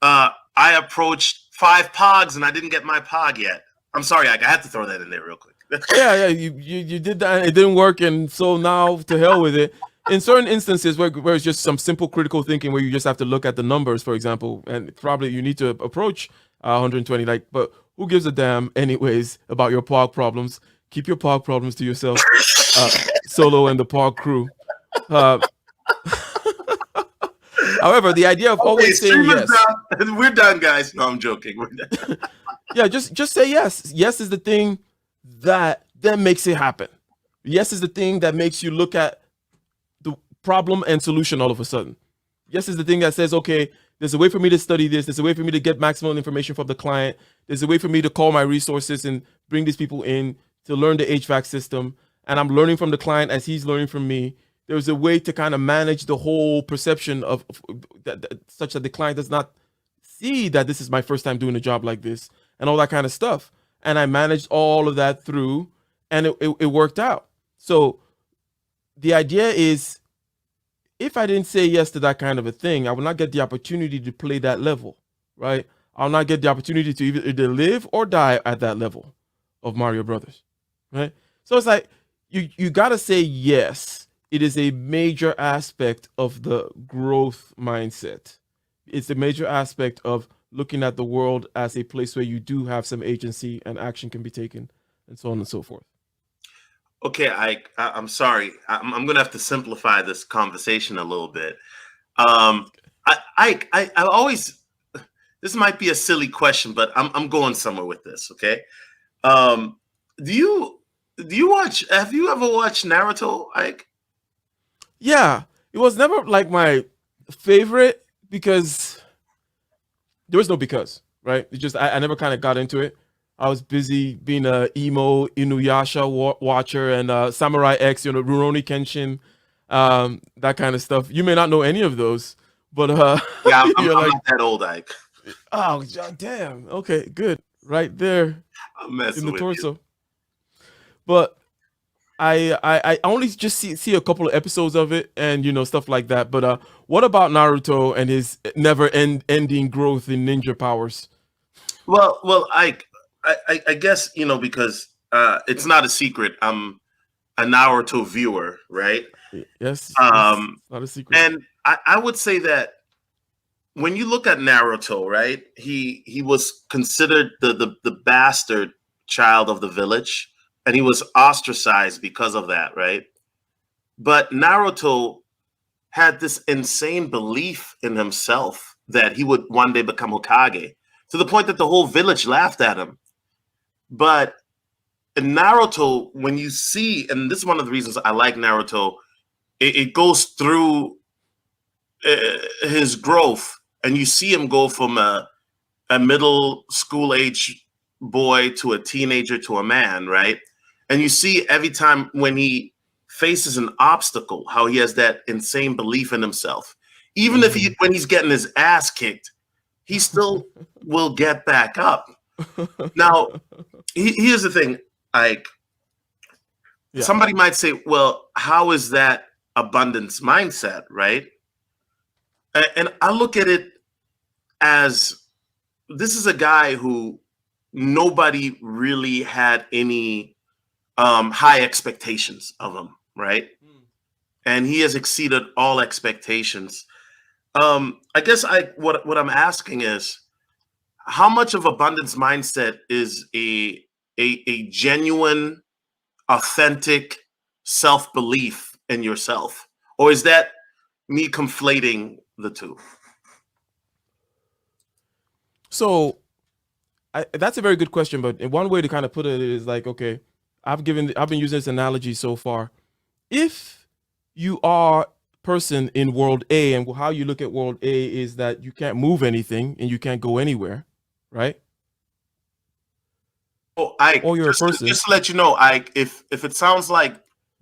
[SPEAKER 2] I approached 5 pogs and I didn't get my pog yet. I'm sorry, Ike. I had to throw that in there real quick.
[SPEAKER 3] yeah. You did that and it didn't work, and so now to hell with it. In certain instances where it's just some simple critical thinking, where you just have to look at the numbers, for example, and probably you need to approach 120. But who gives a damn, anyways, about your pog problems? Keep your pog problems to yourself. Solo and the pog crew. However, the idea of always saying yes.
[SPEAKER 2] We're done, guys. No, I'm joking. We're done.
[SPEAKER 3] Yeah, just say yes. Yes is the thing that then makes it happen. Yes is the thing that makes you look at the problem and solution all of a sudden. Yes is the thing that says, okay, there's a way for me to study this. There's a way for me to get maximum information from the client. There's a way for me to call my resources and bring these people in to learn the HVAC system. And I'm learning from the client as he's learning from me. There's a way to kind of manage the whole perception of such that the client does not see that this is my first time doing a job like this and all that kind of stuff. And I managed all of that through, and it worked out. So the idea is, if I didn't say yes to that kind of a thing, I will not get the opportunity to play that level, right? I'll not get the opportunity to either live or die at that level of Mario Brothers, right? So it's like, you gotta say yes. It is a major aspect of the growth mindset. It's a major aspect of looking at the world as a place where you do have some agency and action can be taken, and so on and so forth.
[SPEAKER 2] Okay, I'm sorry. I'm gonna have to simplify this conversation a little bit. Um, I always, this might be a silly question, but I'm going somewhere with this. Okay. Um, do you watch? Have you ever watched Naruto, Ike?
[SPEAKER 3] Yeah, it was never like my favorite because there was no because, right? It just I never kind of got into it. I was busy being a emo Inuyasha watcher and Samurai X, Rurouni Kenshin, that kind of stuff. You may not know any of those, but
[SPEAKER 2] Yeah,
[SPEAKER 3] you're
[SPEAKER 2] I'm
[SPEAKER 3] like,
[SPEAKER 2] not that old, Ike.
[SPEAKER 3] oh, damn. Okay, good. Right there
[SPEAKER 2] I'm
[SPEAKER 3] in
[SPEAKER 2] messing
[SPEAKER 3] the
[SPEAKER 2] with you.
[SPEAKER 3] torso. But I only just see a couple of episodes of it and stuff like that. But what about Naruto and his ending growth in ninja powers?
[SPEAKER 2] Well, I guess because it's not a secret. I'm a Naruto viewer, right?
[SPEAKER 3] Yes, it's
[SPEAKER 2] Um,
[SPEAKER 3] not a secret.
[SPEAKER 2] and I would say that when you look at Naruto, right, he was considered the bastard child of the village, and he was ostracized because of that, right? But Naruto had this insane belief in himself that he would one day become Hokage, to the point that the whole village laughed at him. But in Naruto, when you see, and this is one of the reasons I like Naruto, it goes through his growth, and you see him go from a middle school age boy to a teenager to a man, right? And you see every time when he faces an obstacle, how he has that insane belief in himself. Even if when he's getting his ass kicked, he still will get back up. Now, here's the thing, like,
[SPEAKER 3] Yeah.
[SPEAKER 2] somebody might say, well, how is that abundance mindset, right? And I look at it as, this is a guy who nobody really had any high expectations of him, right? And he has exceeded all expectations. I guess what I'm asking is, how much of abundance mindset is a genuine, authentic self belief in yourself, or is that me conflating the two?
[SPEAKER 3] So that's a very good question, but one way to kind of put it is like, okay, I've been using this analogy so far. If you are person in world A, and how you look at world A is that you can't move anything and you can't go anywhere, right?
[SPEAKER 2] Oh, I
[SPEAKER 3] Or you're a person.
[SPEAKER 2] just to let you know, Ike, if it sounds like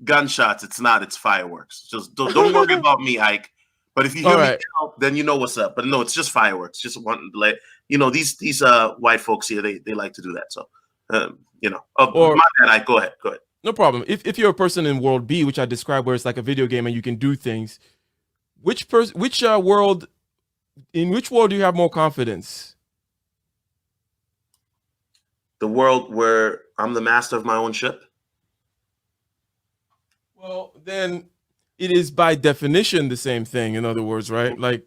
[SPEAKER 2] gunshots, it's not. It's fireworks. Just don't worry about me, Ike. But if you hear
[SPEAKER 3] All
[SPEAKER 2] me
[SPEAKER 3] right.
[SPEAKER 2] now, then you know what's up. But no, it's just fireworks. Just wanting to let these white folks here, they like to do that. So
[SPEAKER 3] Or
[SPEAKER 2] my bad, Ike. Go ahead.
[SPEAKER 3] no problem. If you're a person in world B, which I described, where it's like a video game and you can do things, which world, in which world do you have more confidence?
[SPEAKER 2] The world where I'm the master of my own ship.
[SPEAKER 3] Well, then it is by definition the same thing. In other words, right? Like,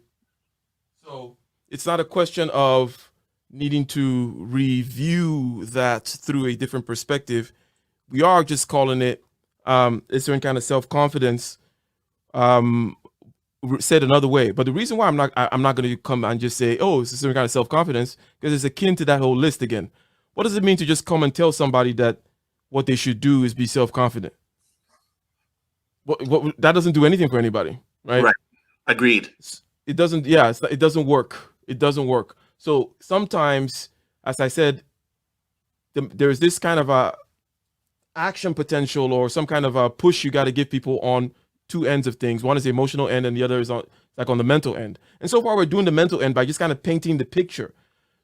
[SPEAKER 3] so it's not a question of needing to review that through a different perspective. We are just calling it a certain kind of self-confidence, said another way. But the reason why I'm not going to come and just say, oh, it's a certain kind of self-confidence, because it's akin to that whole list again. What does it mean to just come and tell somebody that what they should do is be self-confident? What that doesn't do anything for anybody, right?
[SPEAKER 2] Right. Agreed.
[SPEAKER 3] It doesn't. Yeah, it doesn't work. It doesn't work. So sometimes, as I said, there's this kind of a action potential or some kind of a push you got to give people on two ends of things. One is the emotional end, and the other is on the mental end. And so far, we're doing the mental end by just kind of painting the picture,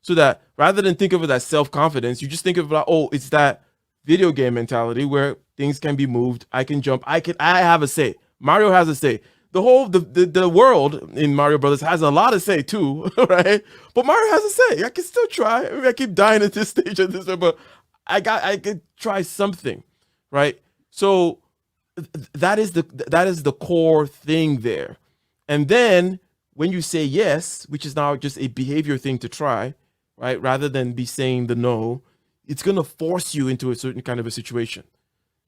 [SPEAKER 3] so that rather than think of it as self-confidence, you just think of it like, oh, it's that video game mentality where things can be moved. I can jump. I have a say. Mario has a say. The world in Mario Brothers has a lot of say too, right? But Mario has a say. I can still try. I mean, I keep dying at this stage of this, but I could try something, right? So that is the core thing there. And then when you say yes, which is now just a behavior thing to try, right? Rather than be saying the no, it's gonna force you into a certain kind of a situation.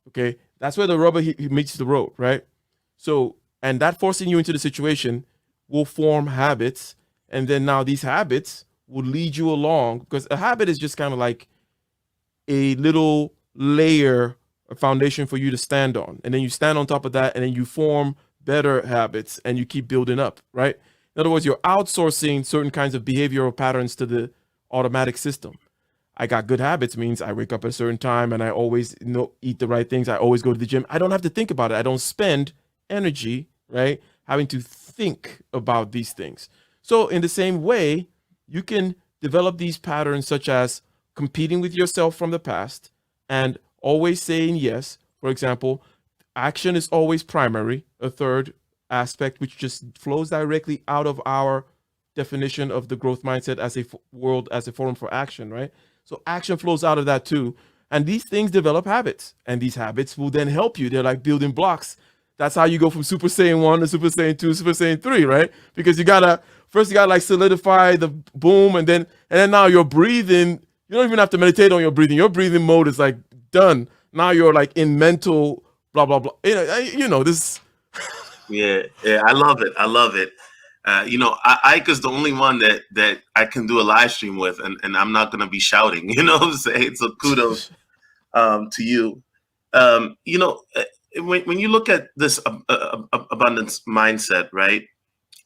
[SPEAKER 3] Okay, that's where the rubber he meets the road, right? So, and that forcing you into the situation will form habits, and then now these habits will lead you along because a habit is just kind of like a little layer, a foundation for you to stand on, and then you stand on top of that, and then you form better habits, and you keep building up, right? In other words, you're outsourcing certain kinds of behavioral patterns to the automatic system. I got good habits means I wake up at a certain time and I always eat the right things. I always go to the gym. I don't have to think about it. I don't spend energy, right, having to think about these things. So in the same way, you can develop these patterns such as competing with yourself from the past and always saying yes. For example, action is always primary, a third aspect which just flows directly out of our definition of the growth mindset as a world as a forum for action, right? So action flows out of that too. And these things develop habits, and these habits will then help you. They're like building blocks. That's how you go from Super Saiyan 1 to Super Saiyan 2, Super Saiyan 3, right? Because you gotta like solidify the boom, and then now you're breathing. You don't even have to meditate on your breathing. Your breathing mode is like done. Now you're like in mental blah blah blah. This.
[SPEAKER 2] Yeah, I love it. I love it. Ike is the only one that I can do a live stream with, and I'm not gonna be shouting. You know what I'm saying? So kudos to you. When you look at this abundance mindset, right?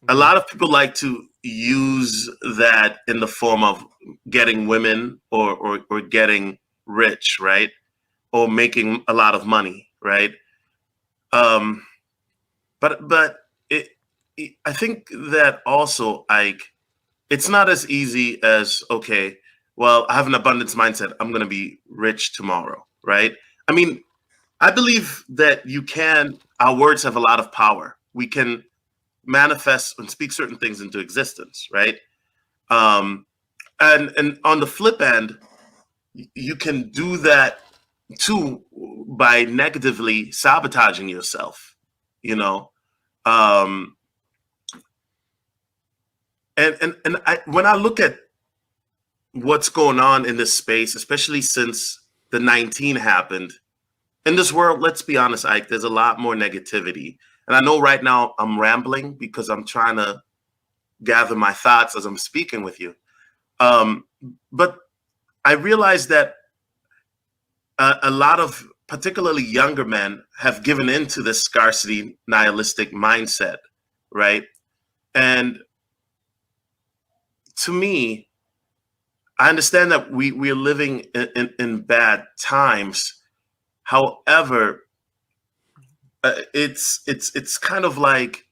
[SPEAKER 2] A lot of people like to use that in the form of getting women or getting rich, right? Or making a lot of money, right? But I think that also, it's not as easy as, okay, well, I have an abundance mindset. I'm going to be rich tomorrow, right? I mean, I believe that our words have a lot of power. We can manifest and speak certain things into existence, right? And on the flip end, you can do that too by negatively sabotaging yourself, and when I look at what's going on in this space, especially since the 19 happened in this world, let's be honest, Ike, there's a lot more negativity. And I know right now I'm rambling because I'm trying to gather my thoughts as I'm speaking with you. But I realize that a lot of particularly younger men have given into this scarcity nihilistic mindset, right? And to me, I understand that we're living in bad times. However, it's kind of like,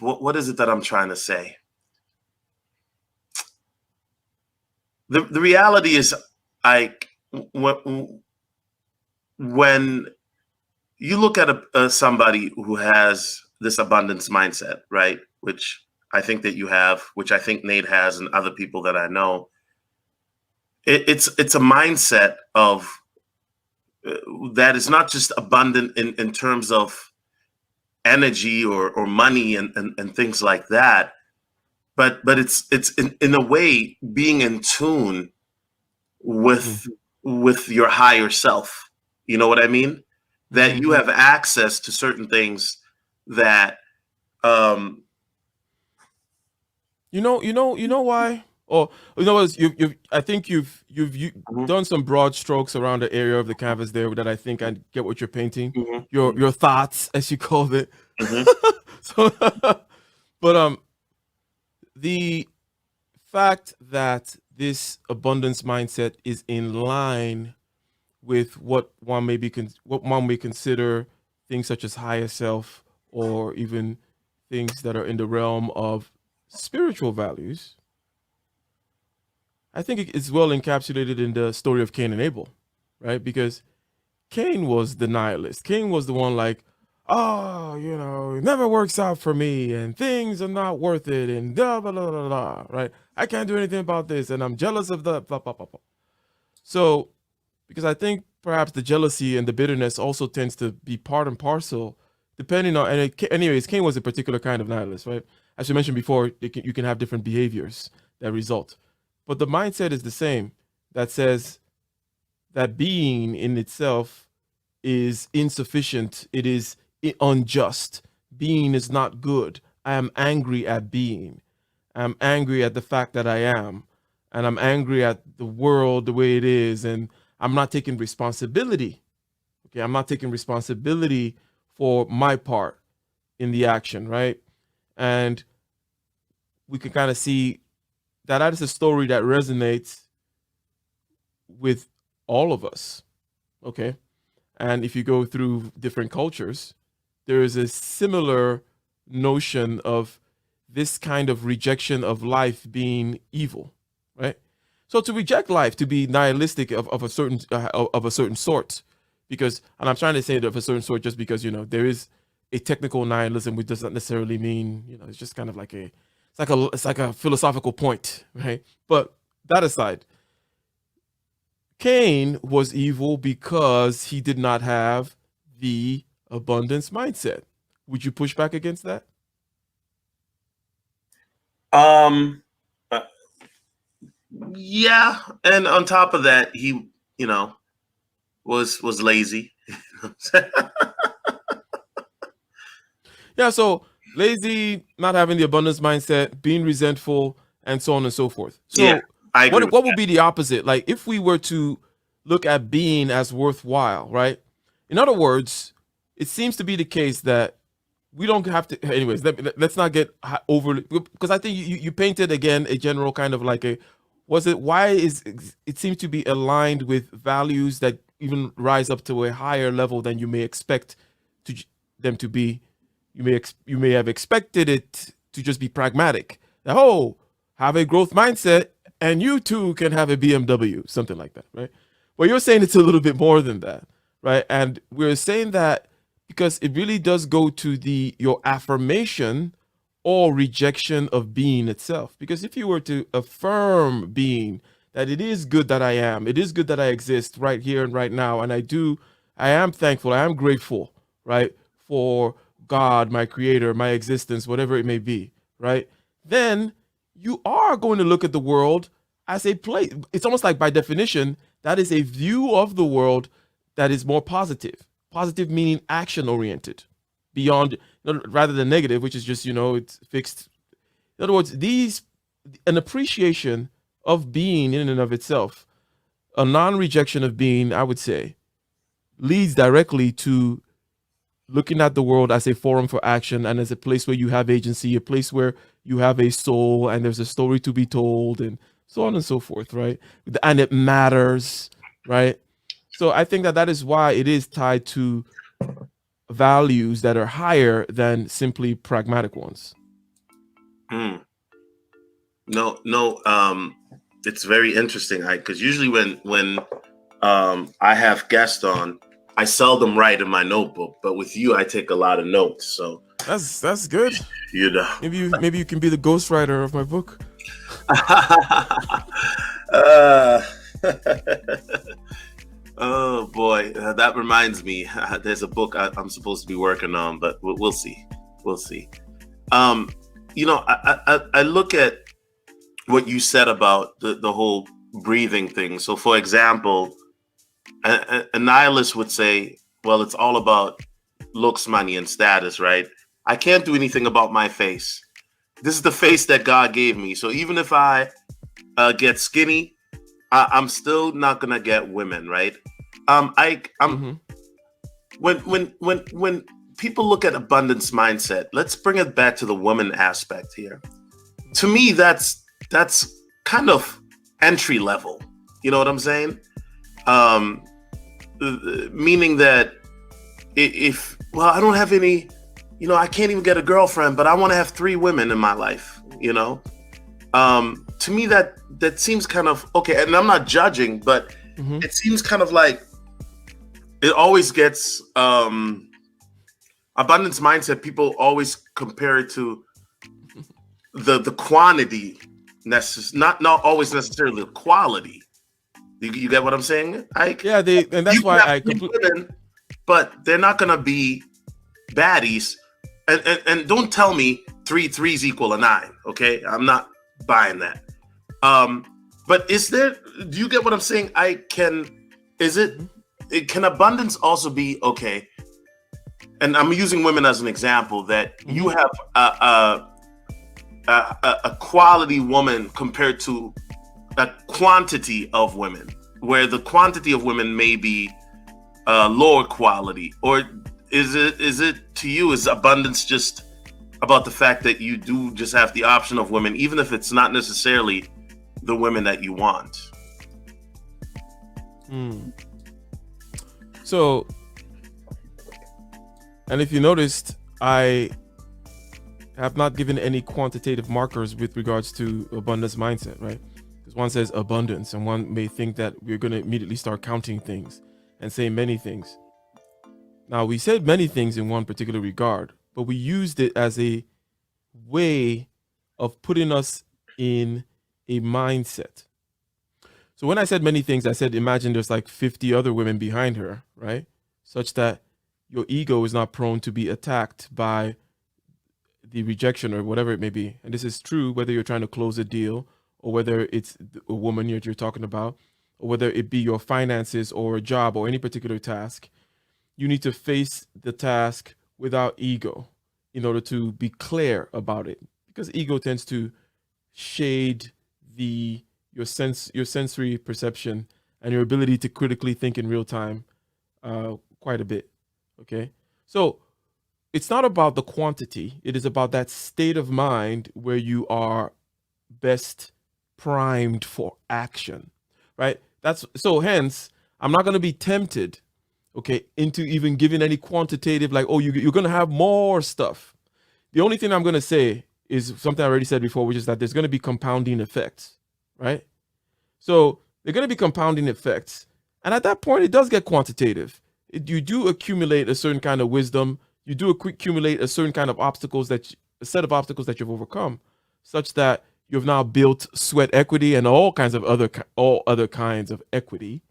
[SPEAKER 2] what is it that I'm trying to say? The reality is, like, when you look at somebody who has this abundance mindset, right, which I think that you have, which I think Nate has, and other people that I know, it's a mindset of that is not just abundant in terms of energy or money and things like that, but it's in a way being in tune with your higher self. You know what I mean? That you have access to certain things that
[SPEAKER 3] you know why? Or I think you've done some broad strokes around the area of the canvas there that I think I get what you're painting. Your thoughts, as you called it. So, but the fact that this abundance mindset is in line with what one may consider things such as higher self, or even things that are in the realm of spiritual values, I think it's well encapsulated in the story of Cain and Abel, right? Because Cain was the nihilist. Cain was the one like, oh, it never works out for me, and things are not worth it, and blah, blah, blah, blah, blah, right? I can't do anything about this, and I'm jealous of the blah, blah, blah, blah. So, because I think perhaps the jealousy and the bitterness also tends to be part and parcel, depending on. Anyways, Cain was a particular kind of nihilist, right? As you mentioned before, you can have different behaviors that result, but the mindset is the same. That says that being in itself is insufficient. It is unjust. Being is not good. I am angry at being. I'm angry at the fact that I am, and I'm angry at the world the way it is, and I'm not taking responsibility. Okay, I'm not taking responsibility for my part in the action, right? And we can kind of see that that is a story that resonates with all of us. Okay, and if you go through different cultures, there is a similar notion of this kind of rejection of life being evil, right? So to reject life, to be nihilistic of a certain sort, because, and I'm trying to say that of a certain sort just because, there is a technical nihilism, which doesn't necessarily mean, it's just kind of like it's like a philosophical point, right? But that aside, Cain was evil because he did not have the abundance mindset. Would you push back against that?
[SPEAKER 2] Uh, yeah, and on top of that, he, was lazy.
[SPEAKER 3] Yeah, so lazy, not having the abundance mindset, being resentful, and so on and so forth. So
[SPEAKER 2] Yeah, I agree
[SPEAKER 3] what
[SPEAKER 2] with
[SPEAKER 3] would be the opposite? Like if we were to look at being as worthwhile, right? In other words, it seems to be the case that we don't have to. Anyways, let's not get overly, because I think you painted again a general kind of like a, was it, why is it seems to be aligned with values that even rise up to a higher level than you may expect them to be. You may have expected it to just be pragmatic. That, oh, have a growth mindset and you too can have a BMW, something like that, right? Well, you're saying it's a little bit more than that, right? And we're saying that because it really does go to your affirmation or rejection of being itself. Because if you were to affirm being, that it is good that I am, it is good that I exist right here and right now, and I am thankful, I am grateful, right, for God, my creator, my existence, whatever it may be, right? Then you are going to look at the world as a place. It's almost like by definition, that is a view of the world that is more positive. Positive meaning action oriented, beyond, rather than negative, which is just, it's fixed. In other words, an appreciation of being in and of itself, a non-rejection of being, I would say, leads directly to looking at the world as a forum for action and as a place where you have agency, a place where you have a soul and there's a story to be told and so on and so forth, right? And it matters, right? So I think that is why it is tied to values that are higher than simply pragmatic ones.
[SPEAKER 2] No. It's very interesting, because usually when I have guests on, I seldom write in my notebook, but with you, I take a lot of notes. So
[SPEAKER 3] that's good. Maybe you can be the ghostwriter of my book.
[SPEAKER 2] Oh boy, that reminds me. There's a book I'm supposed to be working on, but we'll see. We'll see. I look at what you said about the whole breathing thing. So, for example, a nihilist would say, well, it's all about looks, money, and status, right? I can't do anything about my face. This is the face that God gave me. So even if I get skinny, I'm still not gonna get women, right? When people look at abundance mindset, let's bring it back to the woman aspect here. To me, that's kind of entry level. You know what I'm saying? Meaning that if I don't have any, I can't even get a girlfriend, but I want to have 3 women in my life. To me that seems kind of okay, and I'm not judging, but it seems kind of like it always gets abundance mindset. People always compare it to the quantity, not always necessarily the quality. You get what I'm saying? Ike?
[SPEAKER 3] Yeah, and that's
[SPEAKER 2] You can
[SPEAKER 3] why
[SPEAKER 2] have
[SPEAKER 3] I
[SPEAKER 2] three
[SPEAKER 3] completely.
[SPEAKER 2] women, but they're not gonna be baddies. And don't tell me 3 threes equal a 9. Okay, I'm not buying that. But is there? Do you get what I'm saying? Is it? Can abundance also be okay? And I'm using women as an example. That you have a quality woman compared to a quantity of women, where the quantity of women may be lower quality, or is it to you, is abundance just about the fact that you do just have the option of women, even if it's not necessarily the women that you want?
[SPEAKER 3] So, and if you noticed, I have not given any quantitative markers with regards to abundance mindset, right? Because one says abundance, and one may think that we're going to immediately start counting things and say many things. Now, we said many things in one particular regard, but we used it as a way of putting us in a mindset. So when I said many things, I said, imagine there's like 50 other women behind her, right? Such that your ego is not prone to be attacked by the rejection or whatever it may be. And this is true whether you're trying to close a deal or whether it's a woman you're talking about, or whether it be your finances or a job or any particular task. You need to face the task without ego in order to be clear about it, because ego tends to shade your sensory perception and your ability to critically think in real time quite a bit. Okay, so it's not about the quantity, it is about that state of mind where you are best primed for action, right? That's so hence I'm not going to be tempted, okay, into even giving any quantitative, like, oh, you're going to have more stuff. The only thing I'm going to say is something I already said before, which is that there's going to be compounding effects, right? So they're going to be compounding effects. And at that point, it does get quantitative. You do accumulate a certain kind of wisdom. You do accumulate a certain kind of a set of obstacles that you've overcome, such that you've now built sweat equity and all other kinds of equity,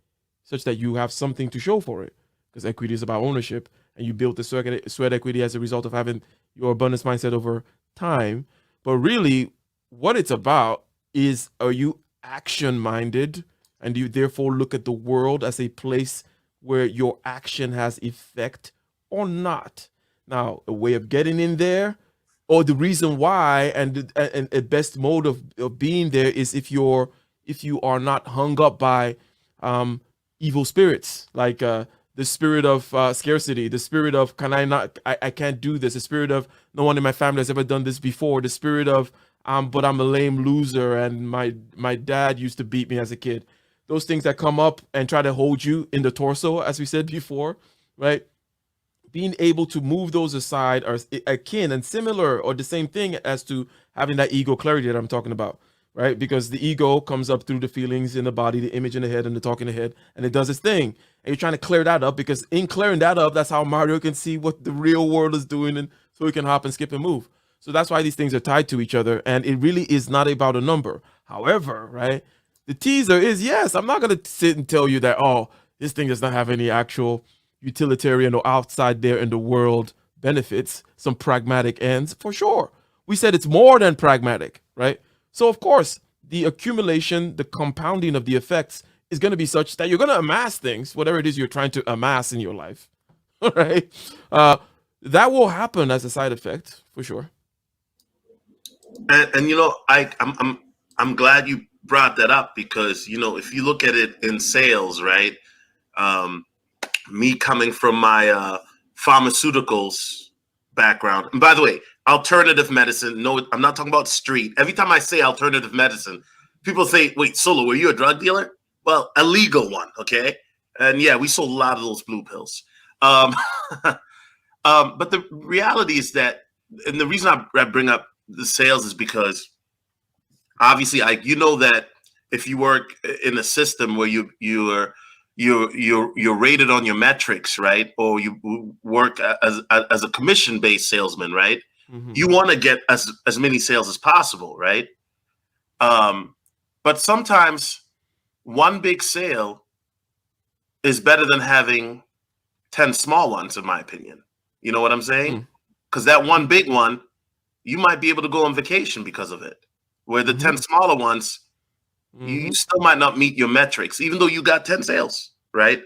[SPEAKER 3] such that you have something to show for it. Because equity is about ownership, and you built the sweat equity as a result of having your abundance mindset over time. But really, what it's about is, are you action minded, and do you therefore look at the world as a place where your action has effect or not? Now, a way of getting in there, or the reason why, and a best mode of being there is if you are not hung up by evil spirits, like the spirit of scarcity, the spirit of I can't do this, the spirit of no one in my family has ever done this before, the spirit of but I'm a lame loser and my dad used to beat me as a kid. Those things that come up and try to hold you in the torso, as we said before, right? Being able to move those aside are akin and similar or the same thing as to having that ego clarity that I'm talking about, right? Because the ego comes up through the feelings in the body, the image in the head, and the talk in the head, and it does its thing. And you're trying to clear that up, because in clearing that up, that's how Mario can see what the real world is doing, and so he can hop and skip and move. So that's why these things are tied to each other, and it really is not about a number. However, right, the teaser is, yes, I'm not going to sit and tell you that, oh, this thing does not have any actual utilitarian or outside there in the world benefits, some pragmatic ends, for sure. We said it's more than pragmatic, right? So of course, the accumulation, the compounding of the effects is going to be such that you're going to amass things, whatever it is you're trying to amass in your life, right? That will happen as a side effect, for sure.
[SPEAKER 2] And you know, I'm glad you brought that up, because you know, if you look at it in sales, right? Me coming from my pharmaceuticals background, and by the way, alternative medicine. No, I'm not talking about street. Every time I say alternative medicine, people say, "Wait, Solo, were you a drug dealer?" Well, a legal one, okay. And yeah, we sold a lot of those blue pills. Um, but the reality is that, and the reason I bring up the sales is because obviously, you know that if you work in a system where you're rated on your metrics, right, or you work as a commission based salesman, right, you want to get as many sales as possible, right? But sometimes one big sale is better than having 10 small ones, in my opinion. You know what I'm saying? Because that one big one, you might be able to go on vacation because of it. Where the 10 smaller ones, you still might not meet your metrics, even though you got 10 sales, right?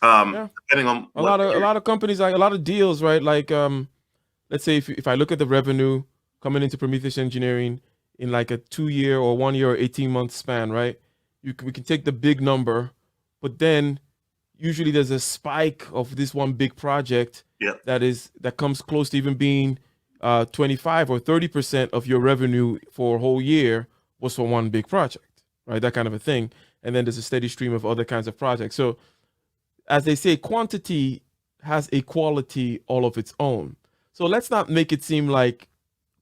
[SPEAKER 2] Depending on
[SPEAKER 3] a lot of companies, like a lot of deals, right? Like let's say if I look at the revenue coming into Prometheus Engineering in like a 2-year or 1 year or 18-month span, right? We can take the big number, but then usually there's a spike of this one big project that comes close to even being 25 or 30% of your revenue for a whole year was for one big project, right? That kind of a thing. And then there's a steady stream of other kinds of projects. So as they say, quantity has a quality all of its own. So let's not make it seem like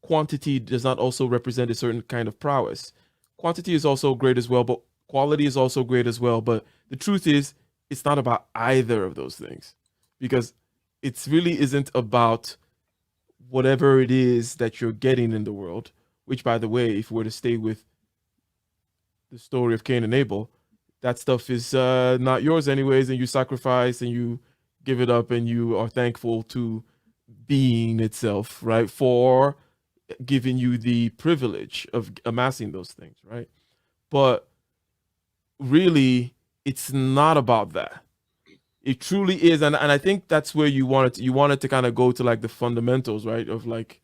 [SPEAKER 3] quantity does not also represent a certain kind of prowess. Quantity is also great as well, but quality is also great as well. But the truth is, it's not about either of those things, because it really isn't about whatever it is that you're getting in the world, which, by the way, if we were to stay with the story of Cain and Abel, that stuff is not yours anyways, and you sacrifice and you give it up and you are thankful to being itself, right, for giving you the privilege of amassing those things, right? But really, it's not about that. It truly is, and I think that's where you wanted to kind of go to, like, the fundamentals, right, of like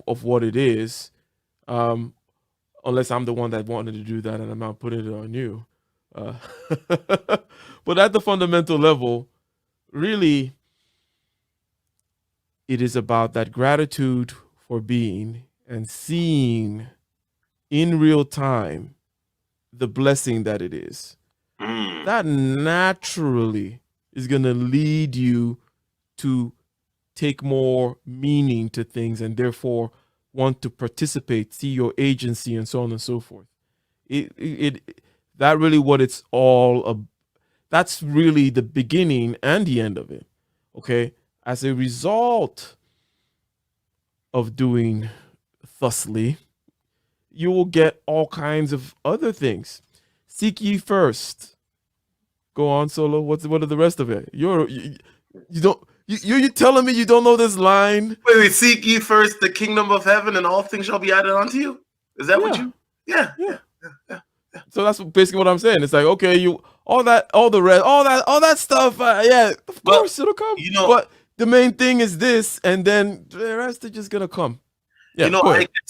[SPEAKER 3] of what it is. Unless I'm the one that wanted to do that and I'm not putting it on you. But at the fundamental level, really, it is about that gratitude for being and seeing in real time the blessing that it is. That naturally is going to lead you to take more meaning to things and therefore want to participate, see your agency, and so on and so forth. That really what it's all about. That's really the beginning and the end of it. Okay, as a result of doing thusly, you will get all kinds of other things. Seek ye first. Go on, Solo. What are the rest of it? You don't. You're telling me you don't know this line?
[SPEAKER 2] Wait, seek ye first the kingdom of heaven, and all things shall be added unto you. Is that what you? Yeah.
[SPEAKER 3] So that's basically what I'm saying. It's like, okay, all the rest, all that stuff. Yeah, of course it'll come. But the main thing is this, and then the rest are just gonna come. Yeah,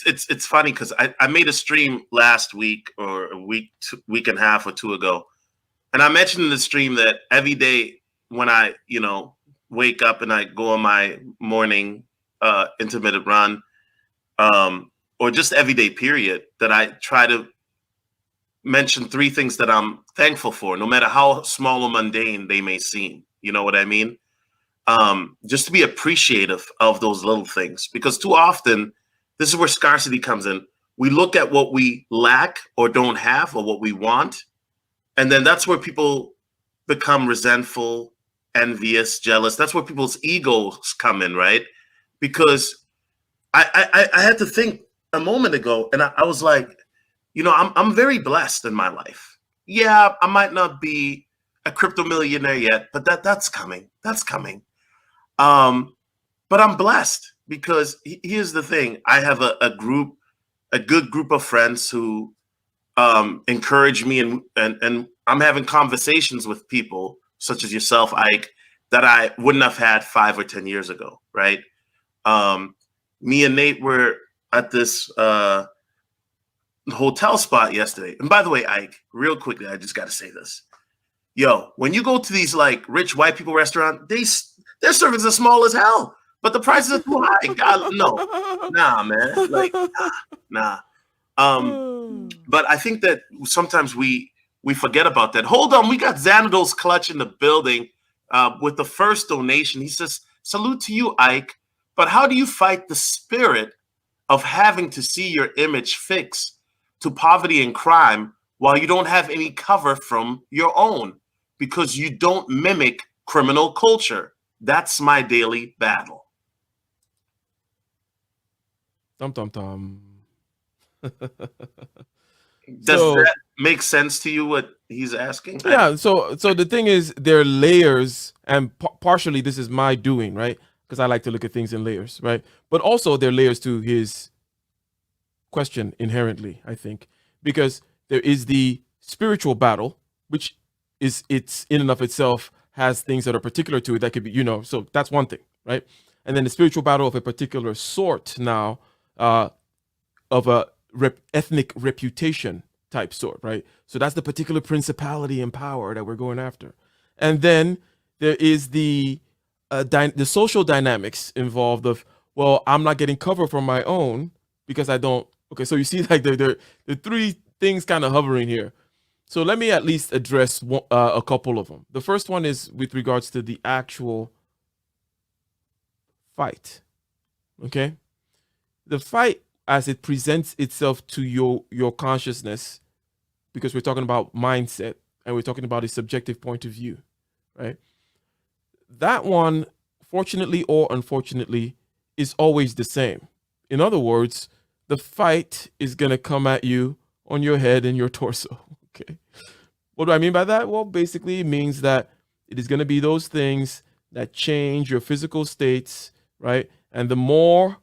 [SPEAKER 2] it's funny because I made a stream last week or a week and a half or two ago, and I mentioned in the stream that every day when I wake up and I go on my morning intermittent run, or just everyday period, that I try to mention 3 things that I'm thankful for, no matter how small or mundane they may seem. You know what I mean? Just to be appreciative of those little things, because too often, this is where scarcity comes in. We look at what we lack or don't have or what we want, and then that's where people become resentful, envious, jealous. That's where people's egos come in, right? Because I had to think a moment ago, and I was like, I'm very blessed in my life. Yeah, I might not be a crypto millionaire yet, but that's coming. That's coming. But I'm blessed because here's the thing: I have a good group of friends who encourage me, and I'm having conversations with people such as yourself, Ike, that I wouldn't have had 5 or 10 years ago, right? Me and Nate were at this hotel spot yesterday. And by the way, Ike, real quickly, I just got to say this. Yo, when you go to these like rich white people restaurant, their service is small as hell, but the prices are too high. God, no, nah, man, like nah. But I think that sometimes we forget about that. Hold on, we got Xanadol's Clutch in the building with the first donation. He says, "Salute to you, Ike. But how do you fight the spirit of having to see your image fixed to poverty and crime while you don't have any cover from your own because you don't mimic criminal culture? That's my daily battle."
[SPEAKER 3] Tom.
[SPEAKER 2] Does make sense to you what he's asking?
[SPEAKER 3] Yeah. So the thing is, there are layers, and partially this is my doing, right? Because I like to look at things in layers, right? But also there are layers to his question inherently, I think, because there is the spiritual battle, which is it's in and of itself has things that are particular to it that could be, so that's one thing, right? And then the spiritual battle of a particular sort now, of a ethnic reputation type sort, right? So that's the particular principality and power that we're going after. And then there is the social dynamics involved of, well, I'm not getting cover from my own because I don't. Okay, so you see, like the three things kind of hovering here. So let me at least address a couple of them. The first one is with regards to the actual fight. Okay, the fight as it presents itself to your consciousness, because we're talking about mindset and we're talking about a subjective point of view, right? That one, fortunately or unfortunately, is always the same. In other words, the fight is going to come at you on your head and your torso. Okay. What do I mean by that? Well, basically, it means that it is going to be those things that change your physical states, right? And the more,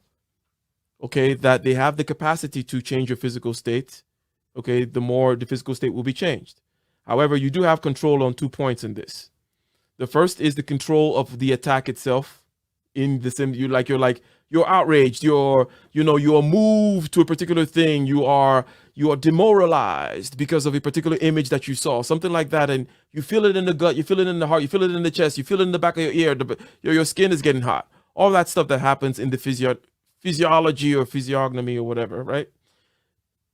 [SPEAKER 3] okay, that they have the capacity to change your physical state, okay, the more the physical state will be changed. However, you do have control on 2 points in this. The first is the control of the attack itself. In the sim, you're outraged, you're moved to a particular thing, you are demoralized because of a particular image that you saw, something like that, and you feel it in the gut, you feel it in the heart, you feel it in the chest, you feel it in the back of your ear, your skin is getting hot. All that stuff that happens in the physiology or physiognomy or whatever, right?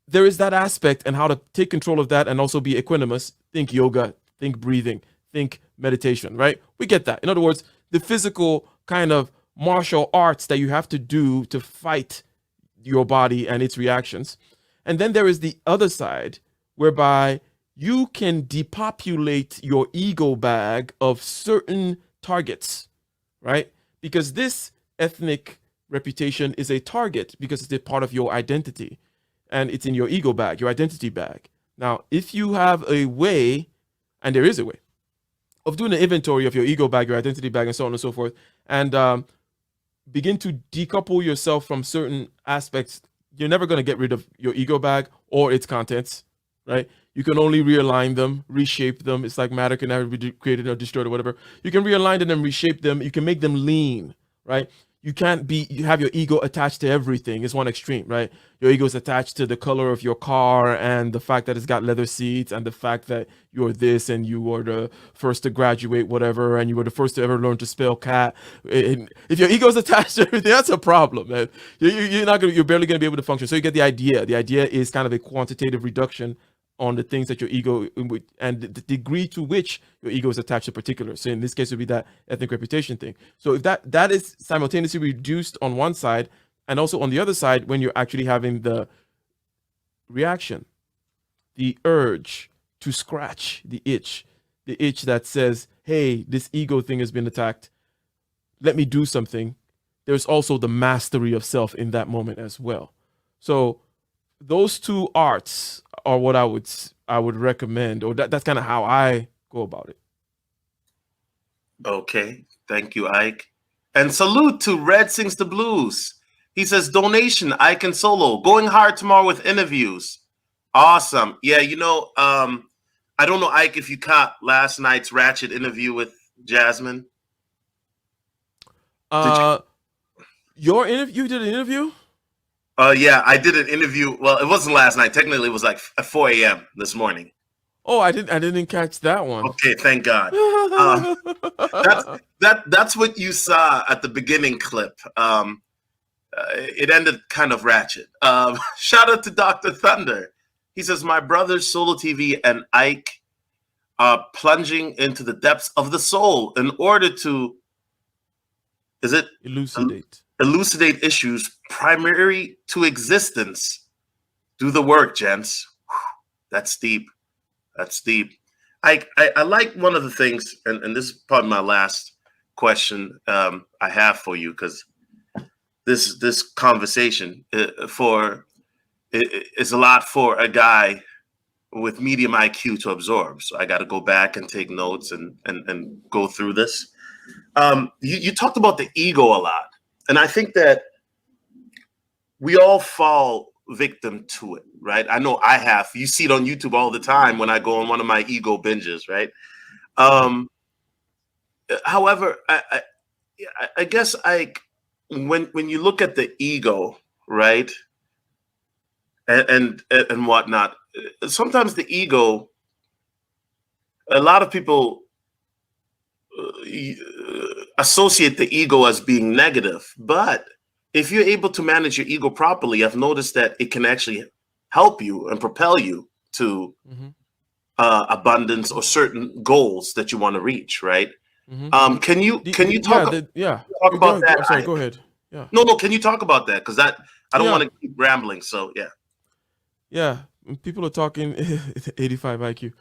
[SPEAKER 3] There is that aspect, and how to take control of that and also be equanimous. Think yoga, think breathing, think meditation, right? We get that. In other words, the physical kind of martial arts that you have to do to fight your body and its reactions. And then there is the other side, whereby you can depopulate your ego bag of certain targets, right? Because this ethnic reputation is a target because it's a part of your identity, and it's in your ego bag, your identity bag. Now, if you have a way, and there is a way, of doing an inventory of your ego bag, your identity bag, and so on and so forth, and begin to decouple yourself from certain aspects, you're never going to get rid of your ego bag or its contents, right? You can only realign them, reshape them. It's like matter can never be created or destroyed or whatever. You can realign them and reshape them. You can make them lean, right? You can't you have your ego attached to everything. It's one extreme, right? Your ego is attached to the color of your car and the fact that it's got leather seats and the fact that you're this and you were the first to graduate, whatever, and you were the first to ever learn to spell cat. If your ego is attached to everything, that's a problem, man. You're barely gonna be able to function. So you get the idea. The idea is kind of a quantitative reduction on the things that your ego, and the degree to which your ego is attached to particular. So in this case, it would be that ethnic reputation thing. So if that is simultaneously reduced on one side, and also on the other side, when you're actually having the reaction, the urge to scratch the itch that says, hey, this ego thing has been attacked, let me do something. There's also the mastery of self in that moment as well. So those two arts are what I would recommend, or that's kind of how I go about it.
[SPEAKER 2] Okay, thank you, Ike. And salute to Red Sings the Blues. He says, donation, Ike and Solo, going hard tomorrow with interviews. Awesome. Yeah, I don't know, Ike, if you caught last night's Ratchet interview with Jasmine.
[SPEAKER 3] Your interview, you did an interview?
[SPEAKER 2] Yeah, I did an interview. Well, it wasn't last night. Technically, it was like at 4 a.m. this morning.
[SPEAKER 3] Oh, I didn't catch that one.
[SPEAKER 2] Okay, thank God. That's what you saw at the beginning clip. It ended kind of ratchet. Shout out to Dr. Thunder. He says, my brothers, Solo TV and Ike are plunging into the depths of the soul in order to, elucidate issues primary to existence. Do the work, gents. Whew, that's deep. That's deep. I like one of the things, and this is probably my last question I have for you, because this conversation is a lot for a guy with medium IQ to absorb. So I got to go back and take notes and go through this. You talked about the ego a lot, and I think that we all fall victim to it, right? I know I have. You see it on YouTube all the time when I go on one of my ego binges, right? However, I guess when you look at the ego, right, and whatnot, sometimes the ego, a lot of people associate the ego as being negative, but if you're able to manage your ego properly, I've noticed that it can actually help you and propel you to abundance or certain goals that you want to reach, right? Can you talk about that?
[SPEAKER 3] I'm sorry, go ahead. Yeah.
[SPEAKER 2] No, can you talk about that? Because I don't want to keep rambling. So yeah.
[SPEAKER 3] Yeah, people are talking 85 IQ.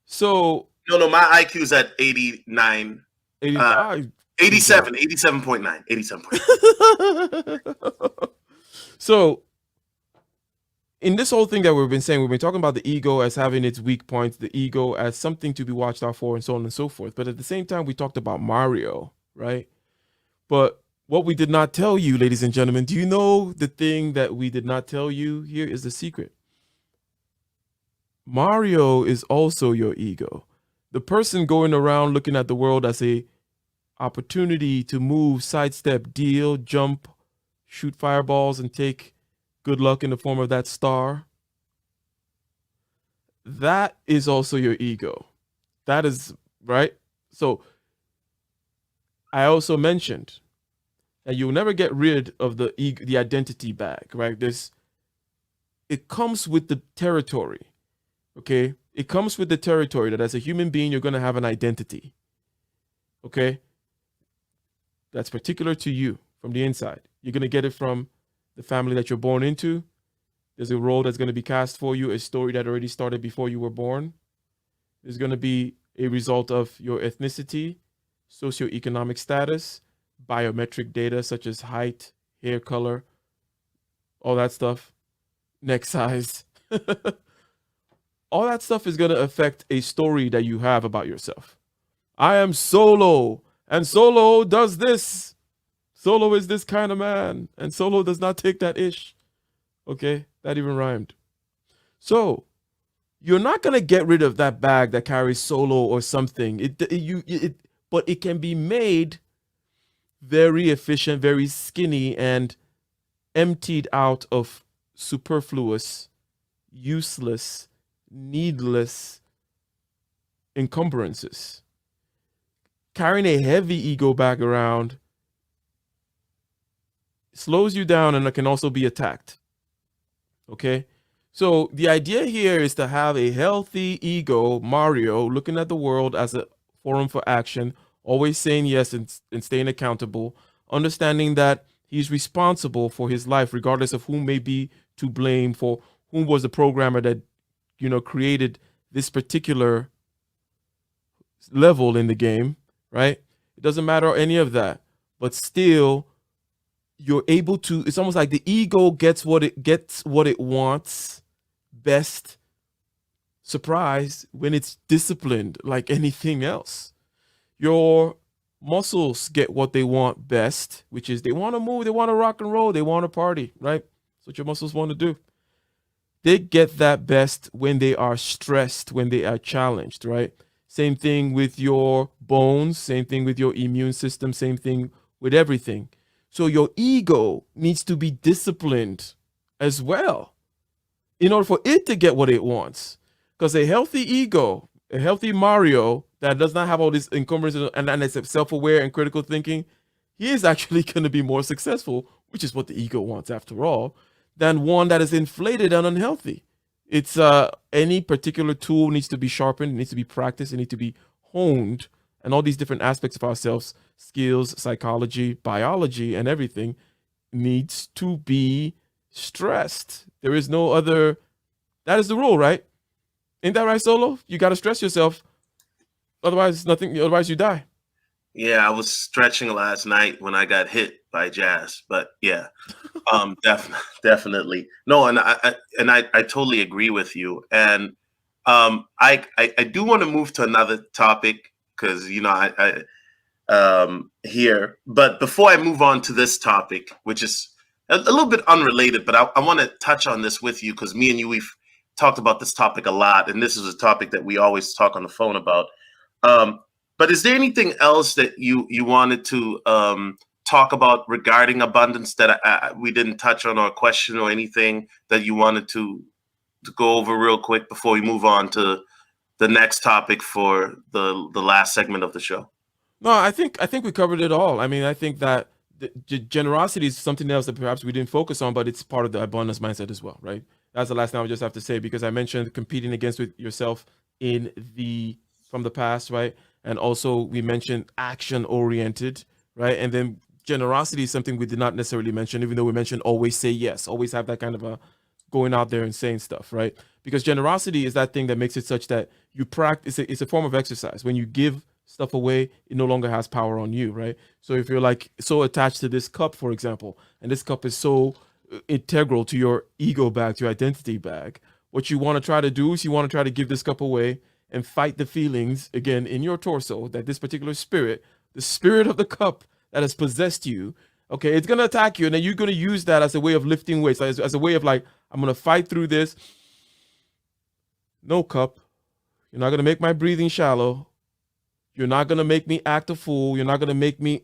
[SPEAKER 3] So
[SPEAKER 2] no, my IQ is at 89. 87.9.
[SPEAKER 3] So in this whole thing that we've been saying, we've been talking about the ego as having its weak points, the ego as something to be watched out for, and so on and so forth. But at the same time, we talked about Mario, right? But what we did not tell you, ladies and gentlemen, do you know the thing that we did not tell you? Here is the secret. Mario is also your ego. The person going around looking at the world as a opportunity to move, sidestep, deal, jump, shoot fireballs, and take good luck in the form of that star. That is also your ego. That is right. So I also mentioned that you'll never get rid of the ego, the identity bag, right? It comes with the territory. Okay. It comes with the territory that as a human being, you're going to have an identity. Okay. That's particular to you from the inside. You're going to get it from the family that you're born into. There's a role that's going to be cast for you, a story that already started before you were born. There's going to be a result of your ethnicity, socioeconomic status, biometric data such as height, hair color, all that stuff, neck size. All that stuff is going to affect a story that you have about yourself. I am Solo, and Solo does this. Solo is this kind of man, and Solo does not take that ish. Okay, that even rhymed. So you're not gonna get rid of that bag that carries Solo or something. But it can be made very efficient, very skinny, and emptied out of superfluous, useless, needless encumbrances. Carrying a heavy ego bag around slows you down, and it can also be attacked. Okay, so the idea here is to have a healthy ego, Mario, looking at the world as a forum for action, always saying yes and staying accountable, understanding that he's responsible for his life, regardless of who may be to blame, for whom was the programmer that, created this particular level in the game, right? It doesn't matter any of that, but still you're able to, it's almost like the ego gets what it wants best. Surprise, when it's disciplined like anything else. Your muscles get what they want best, which is they want to move, they want to rock and roll, they want to party, right? That's what your muscles want to do. They get that best when they are stressed, when they are challenged, right? Same thing with your bones, same thing with your immune system, same thing with everything. So your ego needs to be disciplined as well in order for it to get what it wants. Because a healthy ego, a healthy Mario that does not have all these encumbrances and is self-aware and critical thinking, he is actually going to be more successful, which is what the ego wants after all, than one that is inflated and unhealthy. It's any particular tool needs to be sharpened, it needs to be practiced, it needs to be honed, and all these different aspects of ourselves, skills, psychology, biology, and everything needs to be stressed. There is no other, that is the rule, right? Ain't that right, Solo? You got to stress yourself. Otherwise you die.
[SPEAKER 2] Yeah, I was stretching last night when I got hit by jazz. But yeah, definitely. No, and I totally agree with you. And I do want to move to another topic because here. But before I move on to this topic, which is a little bit unrelated, but I want to touch on this with you because me and you, we've talked about this topic a lot, and this is a topic that we always talk on the phone about. But is there anything else that you wanted to talk about regarding abundance that we didn't touch on, or a question or anything that you wanted to go over real quick before we move on to the next topic for the last segment of the show?
[SPEAKER 3] No, I think we covered it all. I mean, I think that generosity is something else that perhaps we didn't focus on, but it's part of the abundance mindset as well, right? That's the last thing I would just have to say, because I mentioned competing against with yourself from the past, right? And also we mentioned action oriented, right? And then generosity is something we did not necessarily mention, even though we mentioned always say yes, always have that kind of a going out there and saying stuff, right? Because generosity is that thing that makes it such that you practice. It's a form of exercise. When you give stuff away, it no longer has power on you, right? So if you're like so attached to this cup, for example, and this cup is so integral to your ego bag, to your identity bag, what you want to try to do is you want to try to give this cup away and fight the feelings again in your torso that this particular spirit, the spirit of the cup that has possessed you, okay, it's going to attack you. And then you're going to use that as a way of lifting weights, as a way of like, I'm going to fight through this. No, cup, you're not going to make my breathing shallow. You're not going to make me act a fool. You're not going to make me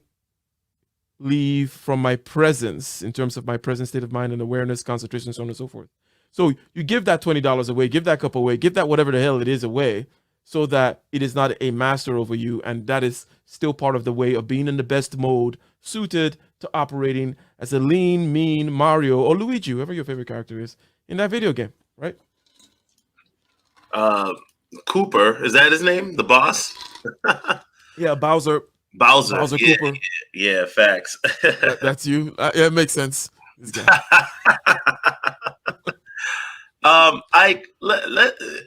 [SPEAKER 3] leave from my presence in terms of my present state of mind and awareness, concentration, so on and so forth. So you give that $20 away, give that cup away, give that whatever the hell it is away, so that it is not a master over you. And that is still part of the way of being in the best mode, suited to operating as a lean, mean Mario or Luigi, whoever your favorite character is in that video game, right?
[SPEAKER 2] Cooper, is that his name? The boss?
[SPEAKER 3] Yeah, Bowser.
[SPEAKER 2] Bowser
[SPEAKER 3] Cooper.
[SPEAKER 2] Yeah, facts.
[SPEAKER 3] That's you. Yeah, it makes sense.
[SPEAKER 2] I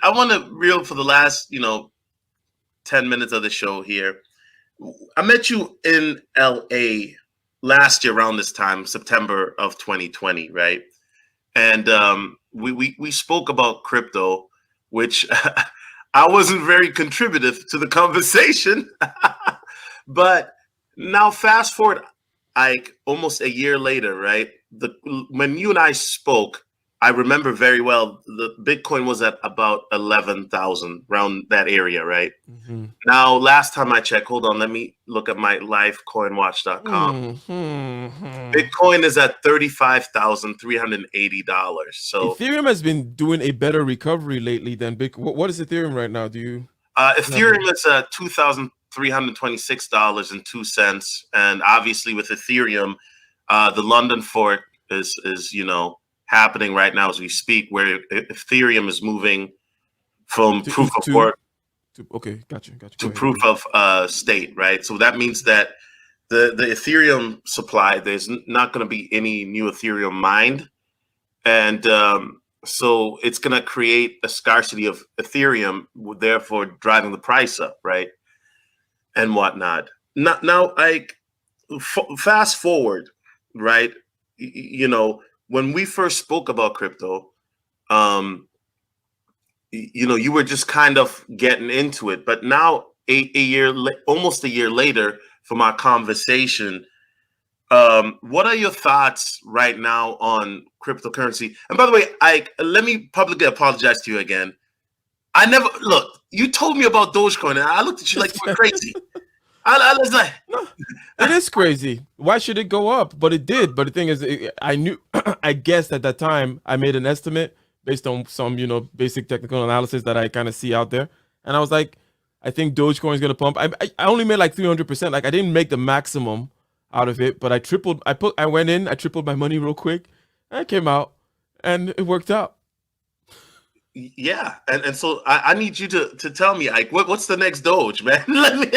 [SPEAKER 2] want to reel for the last 10 minutes of the show here. I met you in LA last year around this time, September of 2020, right? And we spoke about crypto, which I wasn't very contributive to the conversation. But now fast forward, like almost a year later, right? When you and I spoke, I remember very well, the Bitcoin was at about 11,000, around that area, right? Mm-hmm. Now, last time I checked, hold on, let me look at my livecoinwatch.com. Mm-hmm. Bitcoin is at $35,380. So
[SPEAKER 3] Ethereum has been doing a better recovery lately than Bitcoin. What is Ethereum right now? Do you?
[SPEAKER 2] Ethereum is at $2,326.02, and obviously with Ethereum, the London fork is happening right now as we speak, where Ethereum is moving from proof of work to proof of state, right? So that means that the Ethereum supply, there's not going to be any new Ethereum mined, and so it's going to create a scarcity of Ethereum, therefore driving the price up, right, and whatnot. Now, fast forward, right? When we first spoke about crypto, you were just kind of getting into it. But now, almost a year later from our conversation, what are your thoughts right now on cryptocurrency? And by the way, let me publicly apologize to you again. You told me about Dogecoin, and I looked at you like you were crazy. I was like,
[SPEAKER 3] no, it is crazy. Why should it go up? But it did. But the thing is, I knew, I guessed at that time, I made an estimate based on some, basic technical analysis that I kind of see out there. And I was like, I think Dogecoin is going to pump. I only made like 300%. Like I didn't make the maximum out of it, but I tripled my money real quick. And I came out and it worked out.
[SPEAKER 2] Yeah. And so I need you to tell me, like, what's the next Doge, man? Let me.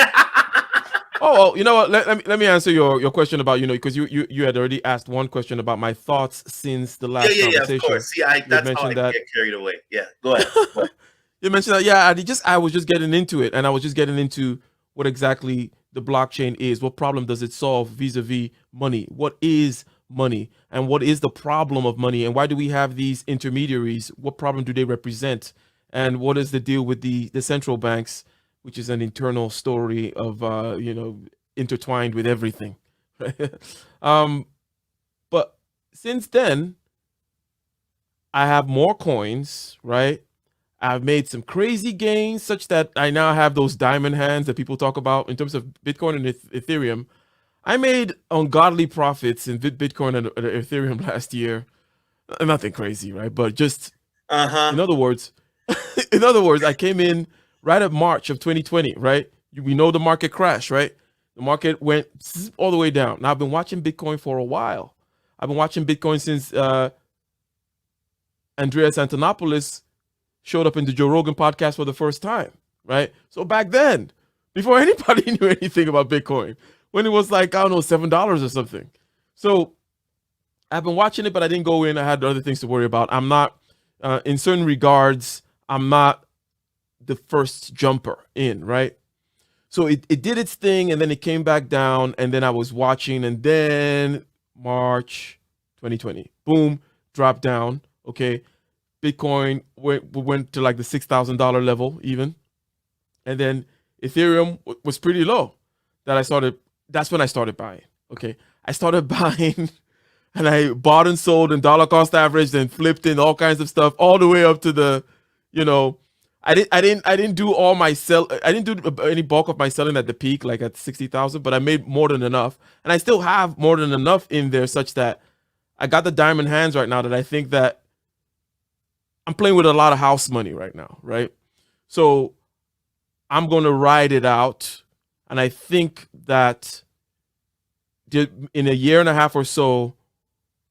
[SPEAKER 3] Oh, well, you know what? Let me answer your question about, because you had already asked one question about my thoughts since the last conversation.
[SPEAKER 2] Yeah, of course. See, that's how I get carried away. Yeah, go ahead.
[SPEAKER 3] You mentioned that. Yeah, I was just getting into it, and I was just getting into what exactly the blockchain is? What problem does it solve vis-a-vis money? What is money? And what is the problem of money? And why do we have these intermediaries? What problem do they represent? And what is the deal with the central banks, which is an internal story of, intertwined with everything. But since then, I have more coins, right? I've made some crazy gains such that I now have those diamond hands that people talk about in terms of Bitcoin and Ethereum. I made ungodly profits in Bitcoin and Ethereum last year. Nothing crazy, right? But just, in other words, I came in right at March of 2020, right? We know the market crashed, right? The market went all the way down. Now, I've been watching Bitcoin for a while. I've been watching Bitcoin since Andreas Antonopoulos showed up in the Joe Rogan podcast for the first time, right? So back then, before anybody knew anything about Bitcoin, when it was like, I don't know, $7 or something. So I've been watching it, but I didn't go in. I had other things to worry about. I'm not, in certain regards, I'm not the first jumper in, right? So it did its thing, and then it came back down, and then I was watching, and then March 2020, boom, dropped down, okay? Bitcoin went to like the $6,000 level even. And then Ethereum was pretty low. That's when I started buying, okay? I started buying, and I bought and sold and dollar cost averaged and flipped in all kinds of stuff all the way up to the, I didn't do all my sell. I didn't do any bulk of my selling at the peak, like at 60,000, but I made more than enough, and I still have more than enough in there, such that I got the diamond hands right now that I think that I'm playing with a lot of house money right now, right? So I'm going to ride it out, and I think that in a year and a half or so,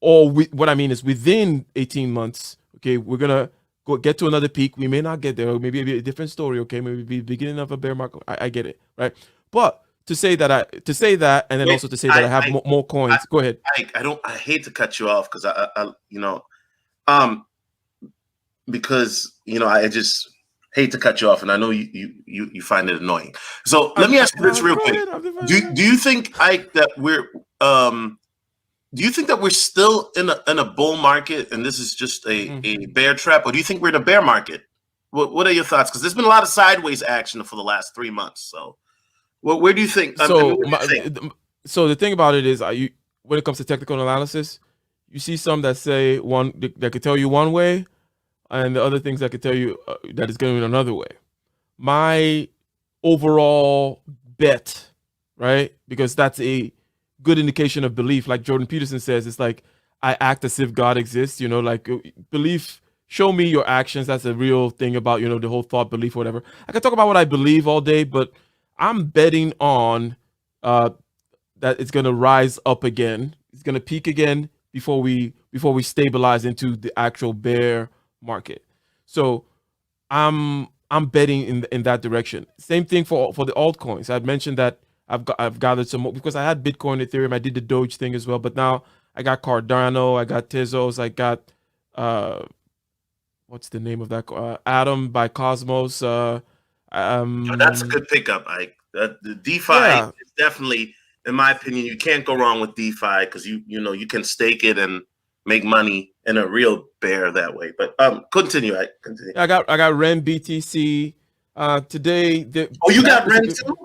[SPEAKER 3] what I mean is within 18 months, okay, we're gonna get to another peak. We may not get there, or maybe it'll be a different story. Okay, maybe be the beginning of a bear market. I get it, right? But to say that, and then also to say that I have more coins. Go ahead.
[SPEAKER 2] I hate to cut you off because I just hate to cut you off, and I know you find it annoying. So let me ask you this real quick: Do you think do you think that we're still in a bull market, and this is just a bear trap, or do you think we're in a bear market? What are your thoughts? Because there's been a lot of sideways action for the last 3 months. So, where do you think?
[SPEAKER 3] So the thing about it is, when it comes to technical analysis, you see some that say that could tell you one way, and the other things that could tell you that it's going another way. My overall bet, right? Because that's a good indication of belief. Like Jordan Peterson says, it's like, I act as if God exists, like belief, show me your actions. That's a real thing about, the whole thought, belief, whatever. I can talk about what I believe all day, but I'm betting on that it's going to rise up again. It's going to peak again before we stabilize into the actual bear market. So I'm betting in that direction. Same thing for the altcoins. I'd mentioned that I've gathered some more because I had Bitcoin, Ethereum. I did the Doge thing as well, but now I got Cardano, I got Tezos, I got what's the name of that? Atom by Cosmos.
[SPEAKER 2] That's a good pickup. The DeFi is definitely, in my opinion, you can't go wrong with DeFi because you can stake it and make money in a real bear that way. But continue.
[SPEAKER 3] I got Ren BTC today.
[SPEAKER 2] You got Ren too?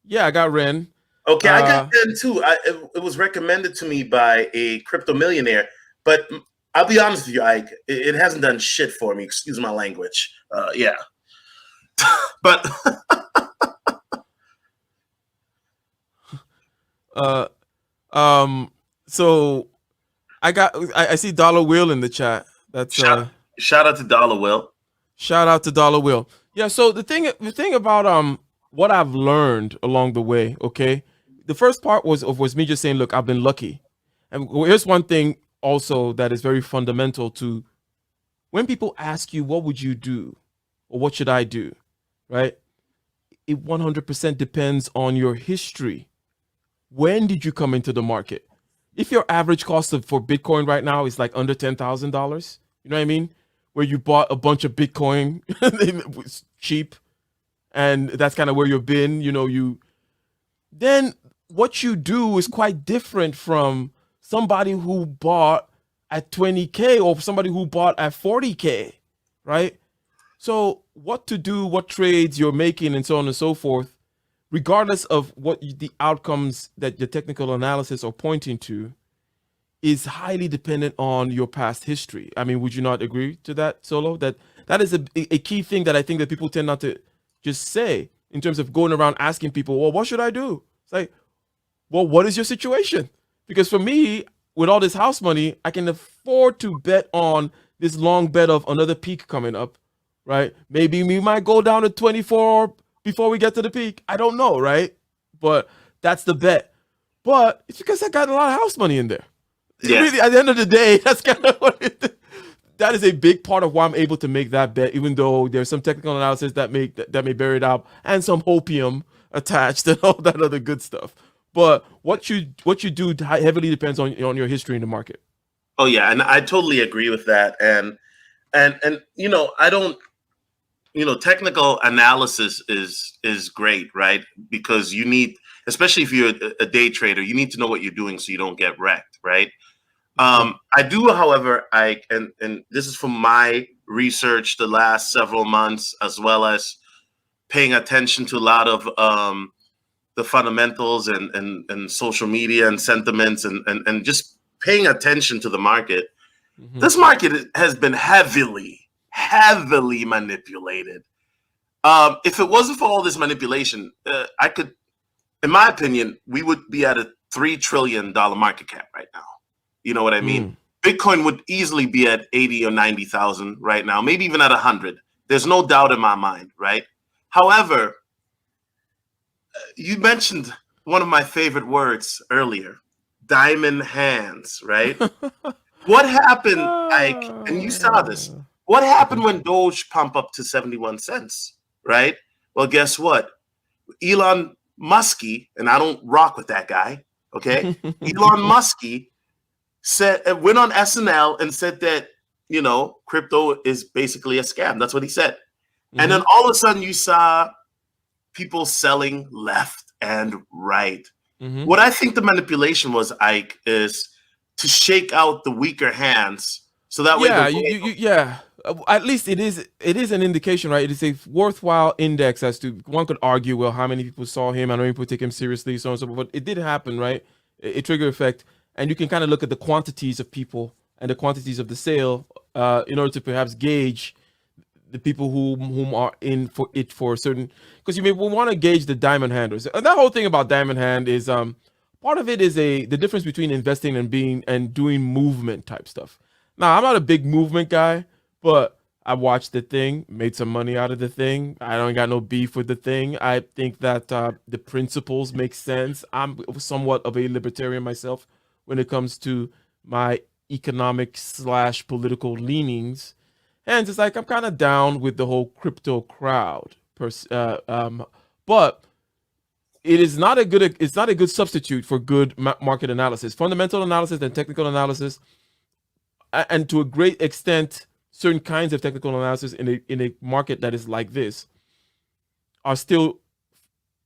[SPEAKER 3] Yeah, I got Ren.
[SPEAKER 2] Okay, I got Ren too. It was recommended to me by a crypto millionaire, but I'll be honest with you, Ike, it hasn't done shit for me. Excuse my language. Yeah, but
[SPEAKER 3] so I see Dollar Will in the chat. That's
[SPEAKER 2] shout out to Dollar Will.
[SPEAKER 3] Shout out to Dollar Will. Yeah. So the thing about what I've learned along the way, okay? The first part was me just saying, look, I've been lucky. And here's one thing also that is very fundamental to when people ask you, what would you do? Or what should I do? Right? It 100% depends on your history. When did you come into the market? If your average cost for Bitcoin right now is like under $10,000, you know what I mean? Where you bought a bunch of Bitcoin, it was cheap, and that's kind of where you've been, then what you do is quite different from somebody who bought at 20K or somebody who bought at 40K, right? So what to do, what trades you're making, and so on and so forth, regardless of what the outcomes that your technical analysis are pointing to, is highly dependent on your past history. I mean, would you not agree to that, Solo? That is a key thing that I think that people tend not to just say in terms of going around asking people, well, what should I do? It's like, well, what is your situation? Because for me, with all this house money, I can afford to bet on this long bet of another peak coming up, right? Maybe we might go down to 24 before we get to the peak. I don't know, right? But that's the bet. But it's because I got a lot of house money in there.
[SPEAKER 2] Yeah.
[SPEAKER 3] Really, at the end of the day, that's kind of what that is a big part of why I'm able to make that bet, even though there's some technical analysis that may bear it out and some hopium attached and all that other good stuff. But what you do heavily depends on your history in the market.
[SPEAKER 2] Oh yeah, and I totally agree with that. And you know, I don't, you know, technical analysis is great, right? Because you need, especially if you're a day trader, you need to know what you're doing so you don't get wrecked, right? I do, however, and this is from my research the last several months, as well as paying attention to a lot of the fundamentals and social media and sentiments and just paying attention to the market. Mm-hmm. This market has been heavily manipulated. If it wasn't for all this manipulation, I could, in my opinion, we would be at a $3 trillion market cap right now. You know what I mean? Bitcoin would easily be at 80 or 90,000 right now, maybe even at 100. There's no doubt in my mind, right? However, you mentioned one of my favorite words earlier, diamond hands, right? What happened, Ike, and you saw this, what happened when Doge pumped up to 71 cents, right? Well, guess what? Elon Muskie, and I don't rock with that guy, okay? Elon Muskie went on SNL and said that, you know, crypto is basically a scam. That's what he said. Mm-hmm. And then all of a sudden you saw people selling left and right. Mm-hmm. What I think the manipulation was, Ike, is to shake out the weaker hands so that way.
[SPEAKER 3] Yeah, at least it is an indication, right? It is a worthwhile index as to, one could argue, well, how many people saw him, how many people take him seriously, so on and so forth. But it did happen, right? A trigger effect. And you can kind of look at the quantities of people and the quantities of the sale in order to perhaps gauge the people whom are in for it for a certain, because we want to gauge the diamond handlers. And that whole thing about diamond hand is part of it is the difference between investing and doing movement type stuff. Now, I'm not a big movement guy, but I watched the thing, made some money out of the thing. I don't got no beef with the thing. I think that the principles make sense. I'm somewhat of a libertarian myself when it comes to my economic / political leanings. And it's like, I'm kind of down with the whole crypto crowd. But it is not a good substitute for good market analysis, fundamental analysis and technical analysis. And to a great extent, certain kinds of technical analysis in a market that is like this are still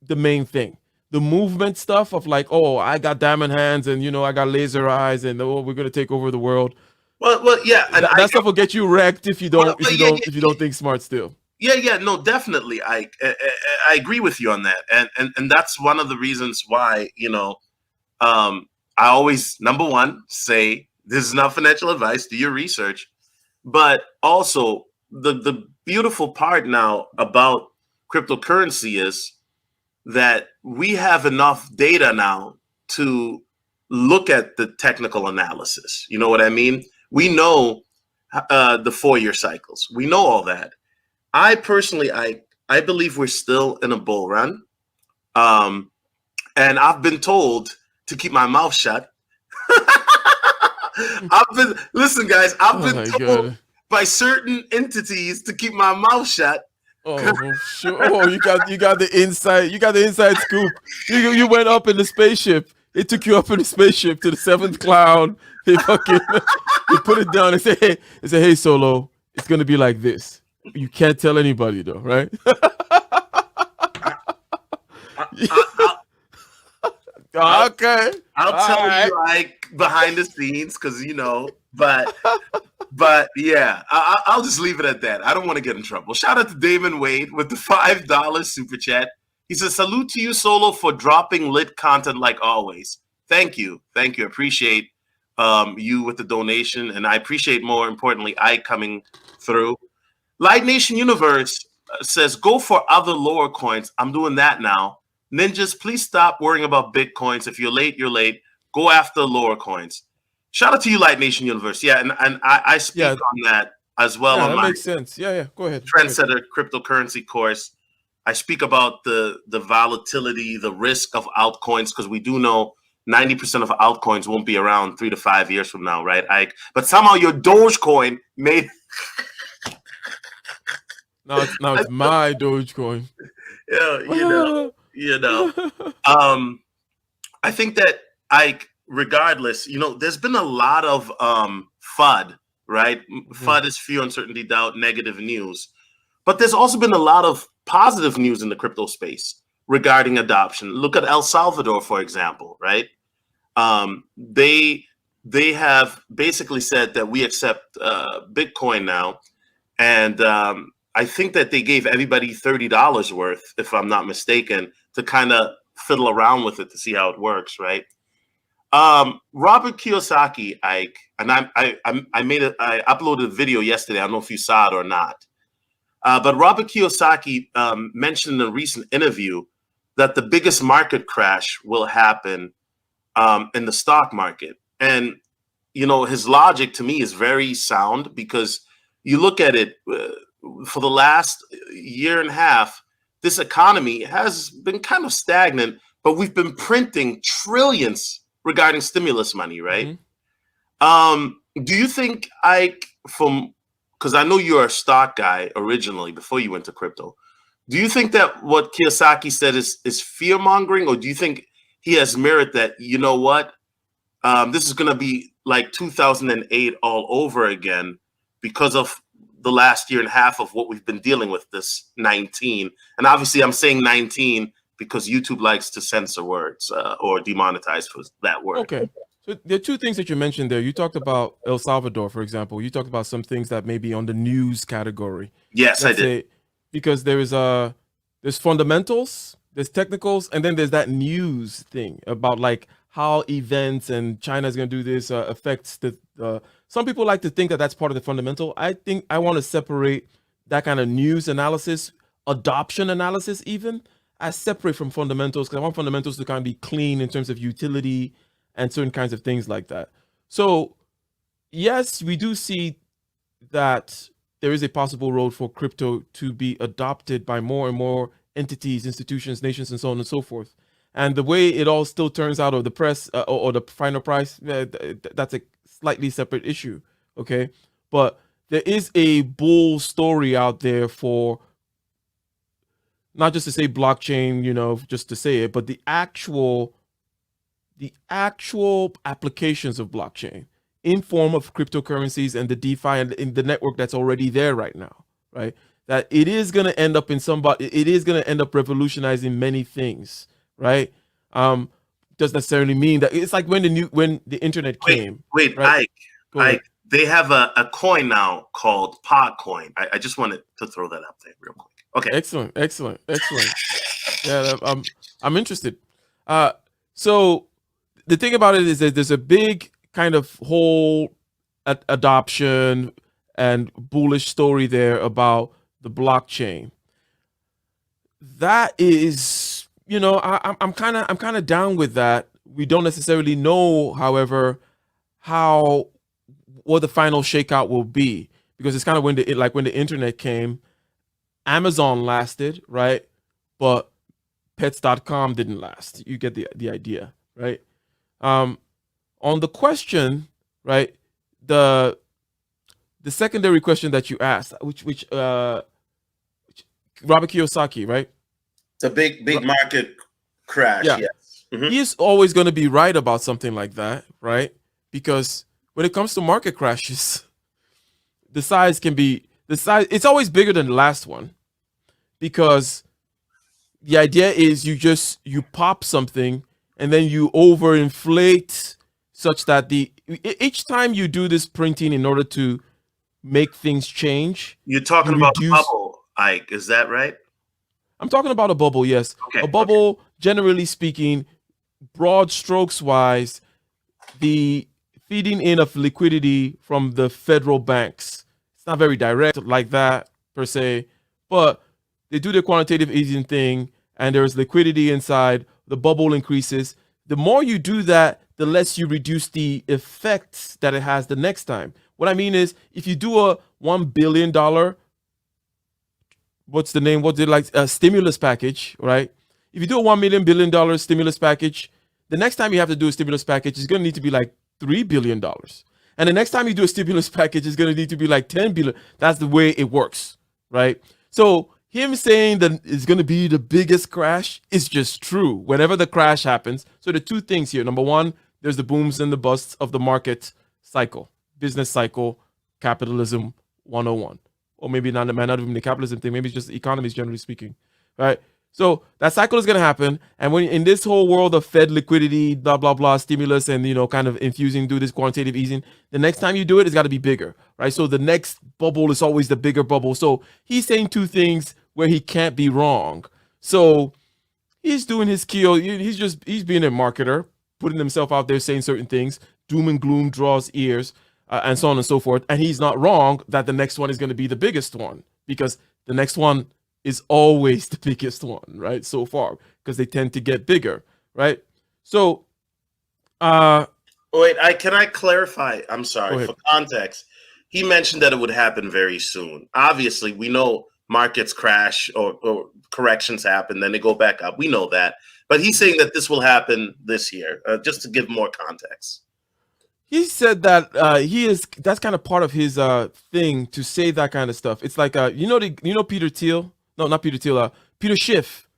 [SPEAKER 3] the main thing. The movement stuff of like, oh, I got diamond hands and, you know, I got laser eyes and, oh, we're going to take over the world.
[SPEAKER 2] Well, yeah. And
[SPEAKER 3] that stuff will get you wrecked if you don't think smart still.
[SPEAKER 2] Yeah, no, definitely. I agree with you on that. And that's one of the reasons why, you know, I always, number one, say this is not financial advice, do your research. But also the beautiful part now about cryptocurrency is that we have enough data now to look at the technical analysis. You know what I mean? We know the 4-year cycles. We know all that. I personally, I believe we're still in a bull run. And I've been told to keep my mouth shut. Listen, guys, I've been told by certain entities to keep my mouth shut.
[SPEAKER 3] Oh, sure. Oh, you got the inside. You got the inside scoop. You went up in the spaceship. They took you up in the spaceship to the 7th cloud. They put it down and say, hey, Solo, it's gonna be like this. You can't tell anybody though, right? Okay.
[SPEAKER 2] I'll
[SPEAKER 3] All
[SPEAKER 2] tell
[SPEAKER 3] right.
[SPEAKER 2] you like behind the scenes because but yeah, I'll just leave it at that. I don't want to get in trouble. Shout out to Damon Wade with the $5 super chat. He says, "Salute to you, Solo, for dropping lit content like always." Thank you, Appreciate you with the donation, and I appreciate more importantly I coming through. Light Nation Universe says, "Go for other lower coins." I'm doing that now. Ninjas, please stop worrying about Bitcoins. If you're late, you're late. Go after lower coins. Shout out to you, Light Nation Universe. Yeah, and I speak
[SPEAKER 3] Yeah.
[SPEAKER 2] on that as well
[SPEAKER 3] Yeah,
[SPEAKER 2] on
[SPEAKER 3] that
[SPEAKER 2] my
[SPEAKER 3] makes sense. Yeah. Go ahead. Go ahead.
[SPEAKER 2] Trendsetter cryptocurrency course. I speak about the volatility, the risk of altcoins, because we do know 90% of altcoins won't be around 3 to 5 years from now, right, Ike? But somehow your Dogecoin made
[SPEAKER 3] Now it's my Dogecoin.
[SPEAKER 2] you know. I think that regardless, there's been a lot of FUD, right? FUD is fear, uncertainty, doubt, negative news. But there's also been a lot of positive news in the crypto space regarding adoption. Look at El Salvador, for example, right? They have basically said that we accept Bitcoin now. And I think that they gave everybody $30 worth, if I'm not mistaken, to kind of fiddle around with it to see how it works, right? Robert Kiyosaki, Ike, and I uploaded a video yesterday. I don't know if you saw it or not. But Robert Kiyosaki mentioned in a recent interview that the biggest market crash will happen in the stock market. And, his logic to me is very sound because you look at it for the last year and a half, this economy has been kind of stagnant, but we've been printing trillions regarding stimulus money, right? Do you think, because I know you're a stock guy originally before you went to crypto, do you think that what Kiyosaki said is fear mongering, or do you think he has merit that, this is going to be like 2008 all over again because of the last year and a half of what we've been dealing with, this 19? And obviously I'm saying 19 because YouTube likes to censor words or demonetize for that word.
[SPEAKER 3] Okay. So there are two things that you mentioned there. You talked about El Salvador, for example. You talked about some things that may be on the news category.
[SPEAKER 2] Yes, I did.
[SPEAKER 3] Because there's fundamentals, there's technicals, and then there's that news thing about like how events and China's going to do this affects the. Some people like to think that that's part of the fundamental. I think I want to separate that kind of news analysis, adoption analysis, even as separate from fundamentals, because I want fundamentals to kind of be clean in terms of utility and certain kinds of things like that. So yes, we do see that there is a possible road for crypto to be adopted by more and more entities, institutions, nations, and so on and so forth. And the way it all still turns out, or the press or the final price, that's a slightly separate issue. Okay. But there is a bull story out there for not just to say blockchain, just to say it, but the actual applications of blockchain in form of cryptocurrencies and the DeFi and in the network that's already there right now, right? That it is going to end up it is going to end up revolutionizing many things, right? Doesn't necessarily mean that it's like when the internet came.
[SPEAKER 2] Wait,
[SPEAKER 3] right?
[SPEAKER 2] Ike, they have a coin now called Podcoin. I just wanted to throw that up there real quick. Okay.
[SPEAKER 3] Excellent. Yeah, I'm interested. So the thing about it is that there's a big kind of whole adoption and bullish story there about the blockchain. That is, I'm kind of down with that. We don't necessarily know, however, what the final shakeout will be, because it's kind of when the internet came, Amazon lasted, right? But pets.com didn't last. You get the idea, right? On the question, right, the secondary question that you asked, which Robert Kiyosaki, right?
[SPEAKER 2] The big market crash.
[SPEAKER 3] Yeah.
[SPEAKER 2] Yes. Mm-hmm.
[SPEAKER 3] He's always going to be right about something like that, right? Because when it comes to market crashes, the size, it's always bigger than the last one, because the idea is you pop something and then you overinflate such that each time you do this printing in order to make things change,
[SPEAKER 2] You're talking
[SPEAKER 3] you
[SPEAKER 2] about the
[SPEAKER 3] reduce.
[SPEAKER 2] bubble, Ike. Is that right?
[SPEAKER 3] I'm talking about a bubble, yes.
[SPEAKER 2] Okay.
[SPEAKER 3] A bubble, generally speaking, broad strokes wise, the feeding in of liquidity from the federal banks. It's not very direct like that per se, but they do the quantitative easing thing and there's liquidity inside, the bubble increases. The more you do that, the less you reduce the effects that it has the next time. What I mean is, if you do a $1 billion, what's the name? What's it like? A stimulus package, right? If you do a $1 billion stimulus package, the next time you have to do a stimulus package is going to need to be like $3 billion. And the next time you do a stimulus package is going to need to be like 10 billion. That's the way it works, right? So him saying that it's going to be the biggest crash is just true whenever the crash happens. So the two things here. Number one, there's the booms and the busts of the market cycle, business cycle, capitalism 101. Or maybe not even the capitalism thing, maybe it's just economies generally speaking, right? So that cycle is going to happen. And when in this whole world of Fed liquidity, blah, blah, blah, stimulus and, kind of infusing, do this quantitative easing, the next time you do it, it's got to be bigger, right? So the next bubble is always the bigger bubble. So he's saying two things where he can't be wrong. So he's doing his keel. He's being a marketer, putting himself out there, saying certain things. Doom and gloom draws ears, and so on and so forth. And he's not wrong that the next one is going to be the biggest one, because the next one is always the biggest one, right? So far, because they tend to get bigger, right? So,
[SPEAKER 2] wait, can I clarify? I'm sorry, for context. He mentioned that it would happen very soon. Obviously, we know markets crash or corrections happen, then they go back up. We know that. But he's saying that this will happen this year, just to give more context.
[SPEAKER 3] He said that that's kind of part of his thing to say that kind of stuff. It's like Peter Thiel? No, not Peter Thiel. Peter Schiff.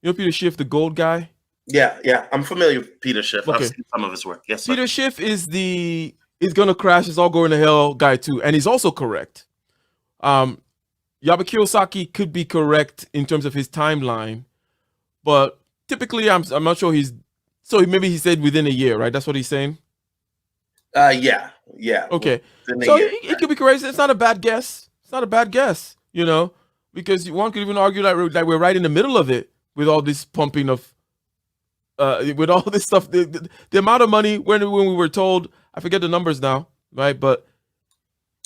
[SPEAKER 3] You know Peter Schiff, the gold guy?
[SPEAKER 2] Yeah. I'm familiar with Peter Schiff.
[SPEAKER 3] Okay.
[SPEAKER 2] I've seen some of his work. Yes, sir.
[SPEAKER 3] Peter Schiff is gonna crash, it's all going to hell guy too. And he's also correct. Yaba Kiyosaki could be correct in terms of his timeline, but typically I'm not sure so maybe he said within a year, right? That's what he's saying?
[SPEAKER 2] Yeah.
[SPEAKER 3] Okay. So it could be correct. It's not a bad guess. Because one could even argue that we're right in the middle of it with all this pumping of, with all this stuff. The amount of money when we were told, I forget the numbers now, right? But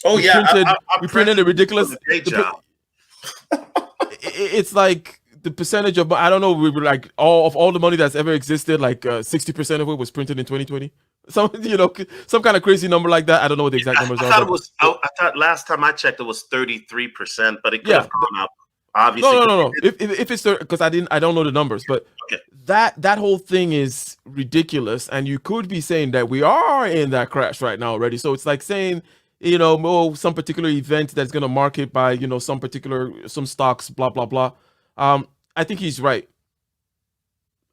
[SPEAKER 3] we printed a ridiculous. It's like the percentage of, I don't know, we were like all the money that's ever existed, like 60% of it was printed in 2020. Some kind of crazy number like that. I don't know what the exact numbers are.
[SPEAKER 2] I thought last time I checked it was 33%, but it could have gone up. Obviously,
[SPEAKER 3] no. If it's because I don't know the numbers, but
[SPEAKER 2] okay.
[SPEAKER 3] that whole thing is ridiculous, and you could be saying that we are in that crash right now already. So it's like saying, some particular event that's going to market by some stocks, blah blah blah. I think he's right.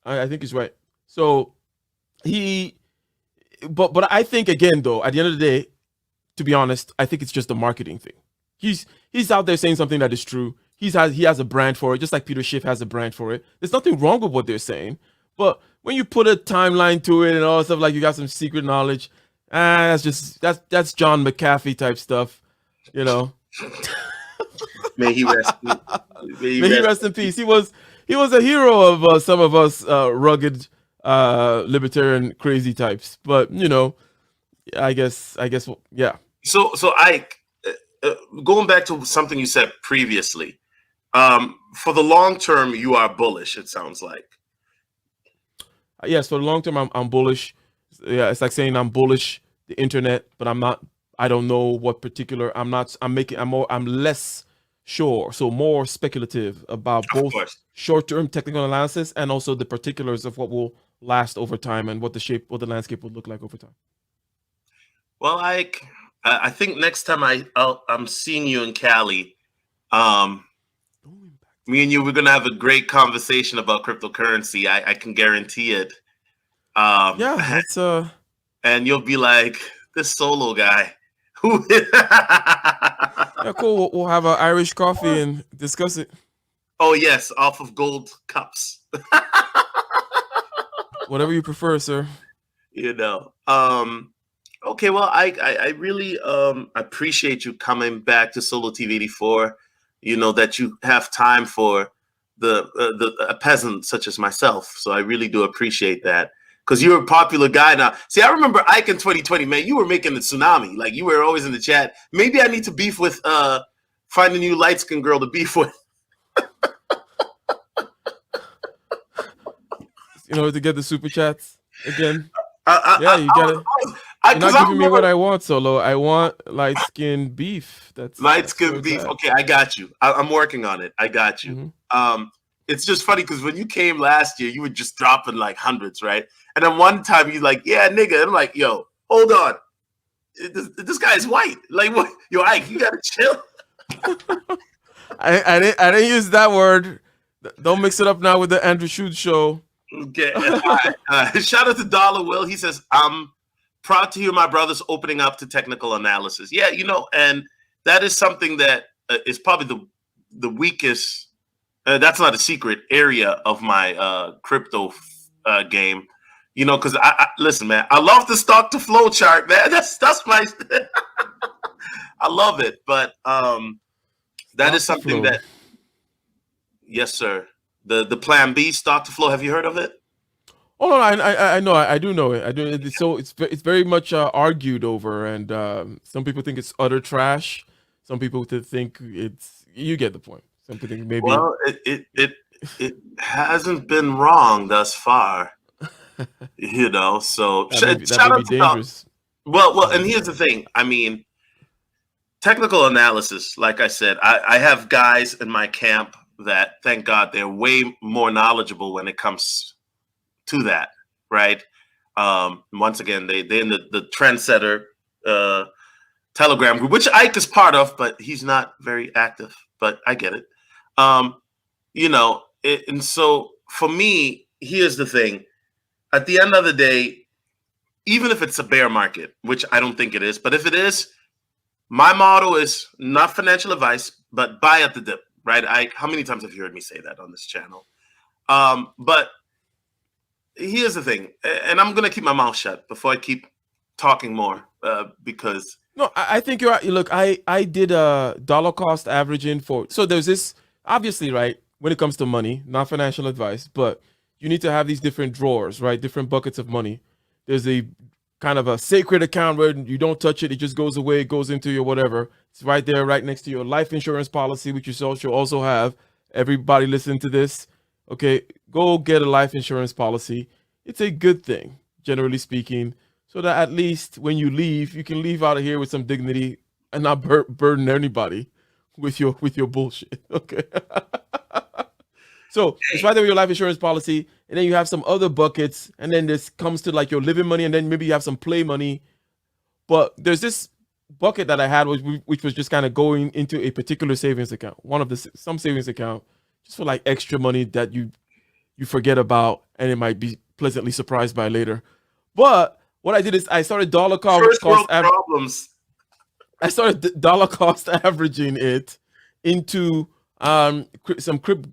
[SPEAKER 3] I think he's right. So but I think, again, though, at the end of the day, to be honest, I think it's just a marketing thing. He's out there saying something that is true. He has a brand for it, just like Peter Schiff has a brand for it. There's nothing wrong with what they're saying, but when you put a timeline to it and all that stuff, like you got some secret knowledge, that's John McAfee type stuff,
[SPEAKER 2] May he rest. May he rest in peace.
[SPEAKER 3] He was a hero of some of us rugged libertarian crazy types, but I guess yeah.
[SPEAKER 2] So Ike, going back to something you said previously, for the long term you are bullish, it sounds like.
[SPEAKER 3] Yes, for the long term I'm bullish. Yeah, it's like saying I'm bullish the internet, but I'm not. I don't know what particular. I'm less sure, so more speculative about both short-term technical analysis and also the particulars of what will last over time and what the landscape will look like over time.
[SPEAKER 2] Well, I think next time I'm seeing you in Cali, me and you, we're gonna have a great conversation about cryptocurrency. I can guarantee it.
[SPEAKER 3] It's
[SPEAKER 2] and you'll be like, this solo guy.
[SPEAKER 3] Yeah, cool. We'll have an Irish coffee and discuss it.
[SPEAKER 2] Oh yes, off of gold cups.
[SPEAKER 3] Whatever you prefer, sir.
[SPEAKER 2] You know. Okay, well, I really appreciate you coming back to Solo TV 84. You know that you have time for a peasant such as myself. So I really do appreciate that because you're a popular guy now. See, I remember Ike in 2020, man. You were making the tsunami. Like you were always in the chat. Maybe I need to beef with find a new light skinned girl to beef with.
[SPEAKER 3] You know, to get the super chats again.
[SPEAKER 2] Yeah,
[SPEAKER 3] you gotta. You're not giving me what I want, Solo. I want light skin beef. That's
[SPEAKER 2] light skin beef. Okay, I got you. I'm working on it. I got you.
[SPEAKER 3] Mm-hmm.
[SPEAKER 2] It's just funny because when you came last year, you were just dropping like hundreds, right? And then one time you like, yeah, nigga. And I'm like, yo, hold on. This guy is white. Like, what? Yo, Ike, you gotta chill.
[SPEAKER 3] I didn't use that word. Don't mix it up now with the Andrew Shute show.
[SPEAKER 2] Okay. Shout out to Dollar Will. He says, I'm proud to hear my brothers opening up to technical analysis. Yeah, you know, and that is something that is probably the weakest. That's not a secret area of my crypto game. You know, because I listen, man. I love the stock to flow chart, man. That's my. I love it, but that is something that. Yes, sir. The Plan B stock to flow. Have you heard of it?
[SPEAKER 3] Oh no, I know. I do know it. I do. So it's very much argued over, and some people think it's utter trash. Some people think it's. You get the point. Some people think maybe.
[SPEAKER 2] Well, it hasn't been wrong thus far. You know, so shout out to dangerous. Well, and here's the thing. I mean, technical analysis. Like I said, I have guys in my camp that, thank God, they're way more knowledgeable when it comes to that, right? Once again, they're in the Trendsetter Telegram group, which Ike is part of, but he's not very active. But I get it. You know, and so for me, here's the thing. At the end of the day, even if it's a bear market, which I don't think it is, but if it is, my motto is not financial advice, but buy at the dip. Right? How many times have you heard me say that on this channel? But here's the thing, and I'm gonna keep my mouth shut before I keep talking more because
[SPEAKER 3] no, I think you're right. Look, I did a dollar cost averaging for. So there's this obviously, right? When it comes to money, not financial advice, but you need to have these different drawers, right? Different buckets of money. There's a kind of a sacred account where you don't touch it. It just goes away. It goes into your whatever. It's right there, right next to your life insurance policy, which you should also have. Everybody listening to this, okay, go get a life insurance policy. It's a good thing, generally speaking, so that at least when you leave, you can leave out of here with some dignity and not burden anybody with your bullshit, okay? So it's right there with your life insurance policy, and then you have some other buckets, and then this comes to like your living money, and then maybe you have some play money. But there's this bucket that I had, which was just kind of going into a particular savings account, some savings account, just for like extra money that you forget about, and it might be pleasantly surprised by later. But what I did is I started dollar cost problems. I started dollar cost averaging it into by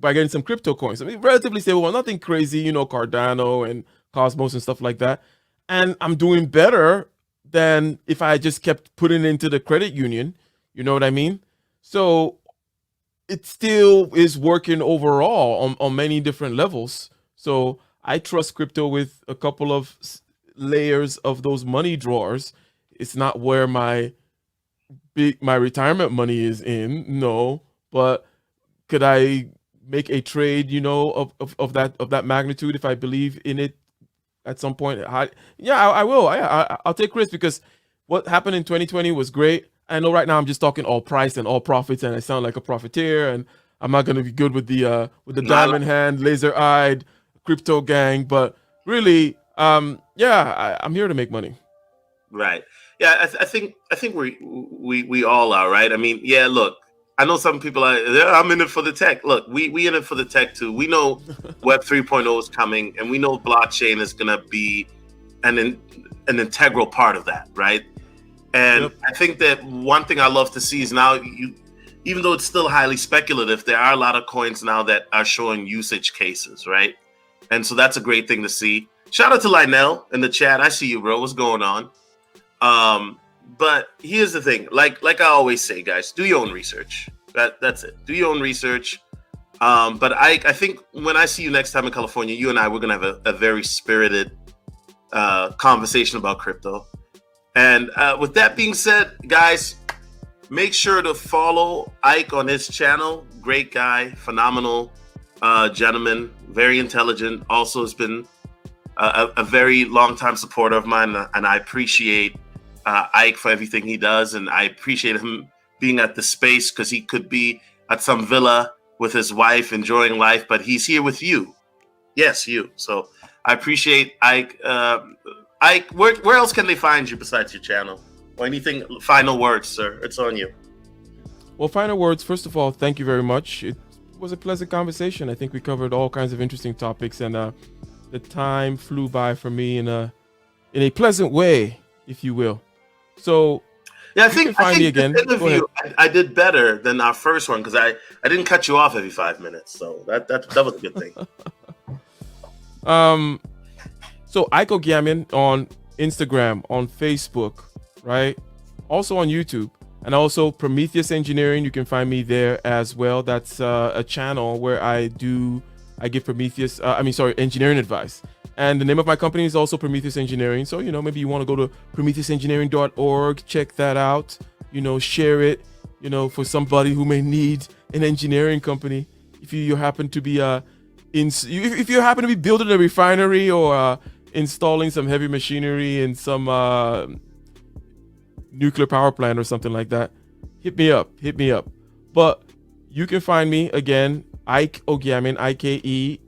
[SPEAKER 3] getting some crypto coins. I mean, relatively stable, well, nothing crazy, you know, Cardano and Cosmos and stuff like that. And I'm doing better than if I just kept putting it into the credit union. You know what I mean? So it still is working overall on many different levels. So I trust crypto with a couple of layers of those money drawers. It's not where my retirement money is in, no, but could I make a trade, you know, of that magnitude if I believe in it at some point? Yeah, I will. I'll take risks because what happened in 2020 was great. I know right now I'm just talking all price and all profits, and I sound like a profiteer, and I'm not going to be good with the diamond hand, laser-eyed crypto gang. But really, yeah, I'm here to make money.
[SPEAKER 2] Right. Yeah, I think we all are, right? I mean, yeah, look, I know some people are, I'm in it for the tech. Look, we in it for the tech too. We know Web 3.0 is coming, and we know blockchain is going to be an integral part of that, right? And yep. I think that one thing I love to see is now, even though it's still highly speculative, there are a lot of coins now that are showing usage cases, right? And so that's a great thing to see. Shout out to Lionel in the chat. I see you, bro. What's going on? But here's the thing. Like I always say, guys, do your own research. That's it. Do your own research. But I think when I see you next time in California, you and I, we're gonna have a very spirited conversation about crypto. And with that being said, guys, make sure to follow Ike on his channel. Great guy, phenomenal gentleman, very intelligent. Also has been a very long time supporter of mine, and I appreciate Ike for everything he does, and I appreciate him being at the space because he could be at some villa with his wife enjoying life, but he's here with you. Yes, you. So I appreciate Ike. Ike, where else can they find you besides your channel? Or anything, final words, sir? It's on you.
[SPEAKER 3] Well, final words. First of all, thank you very much. It was a pleasant conversation. I think we covered all kinds of interesting topics, and the time flew by for me in a pleasant way, if you will. So
[SPEAKER 2] yeah, I think
[SPEAKER 3] me again.
[SPEAKER 2] This interview, I did better than our first one because I didn't cut you off every 5 minutes, so that was a good thing.
[SPEAKER 3] So Ike Ogiamin on Instagram, on Facebook, right? Also on YouTube, and also Prometheus Engineering. You can find me there as well. That's a channel where I give engineering advice. And the name of my company is also Prometheus Engineering. So, maybe you want to go to PrometheusEngineering.org, check that out, share it, for somebody who may need an engineering company. If you happen to be if you happen to be building a refinery or installing some heavy machinery in some nuclear power plant or something like that, hit me up. But you can find me again, Ike Ogiamin, IKEOGIAMIEN,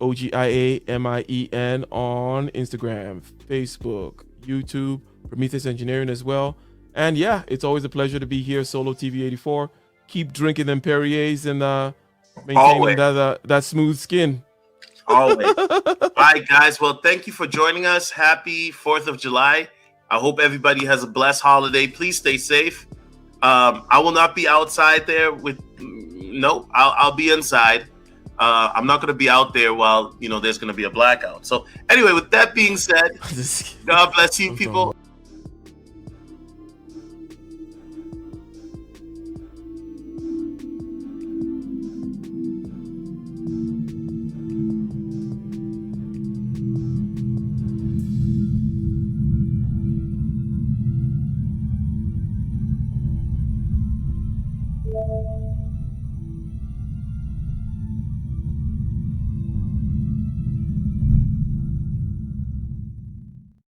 [SPEAKER 3] on Instagram, Facebook, YouTube, Prometheus Engineering as well. And yeah, it's always a pleasure to be here, Solo TV 84. Keep drinking them Perriers and maintaining that smooth skin.
[SPEAKER 2] Always. All right, guys. Well, thank you for joining us. Happy 4th of July. I hope everybody has a blessed holiday. Please stay safe. I will not be outside there I'll be inside. I'm not going to be out there while, there's going to be a blackout. So anyway, with that being said, God bless you people.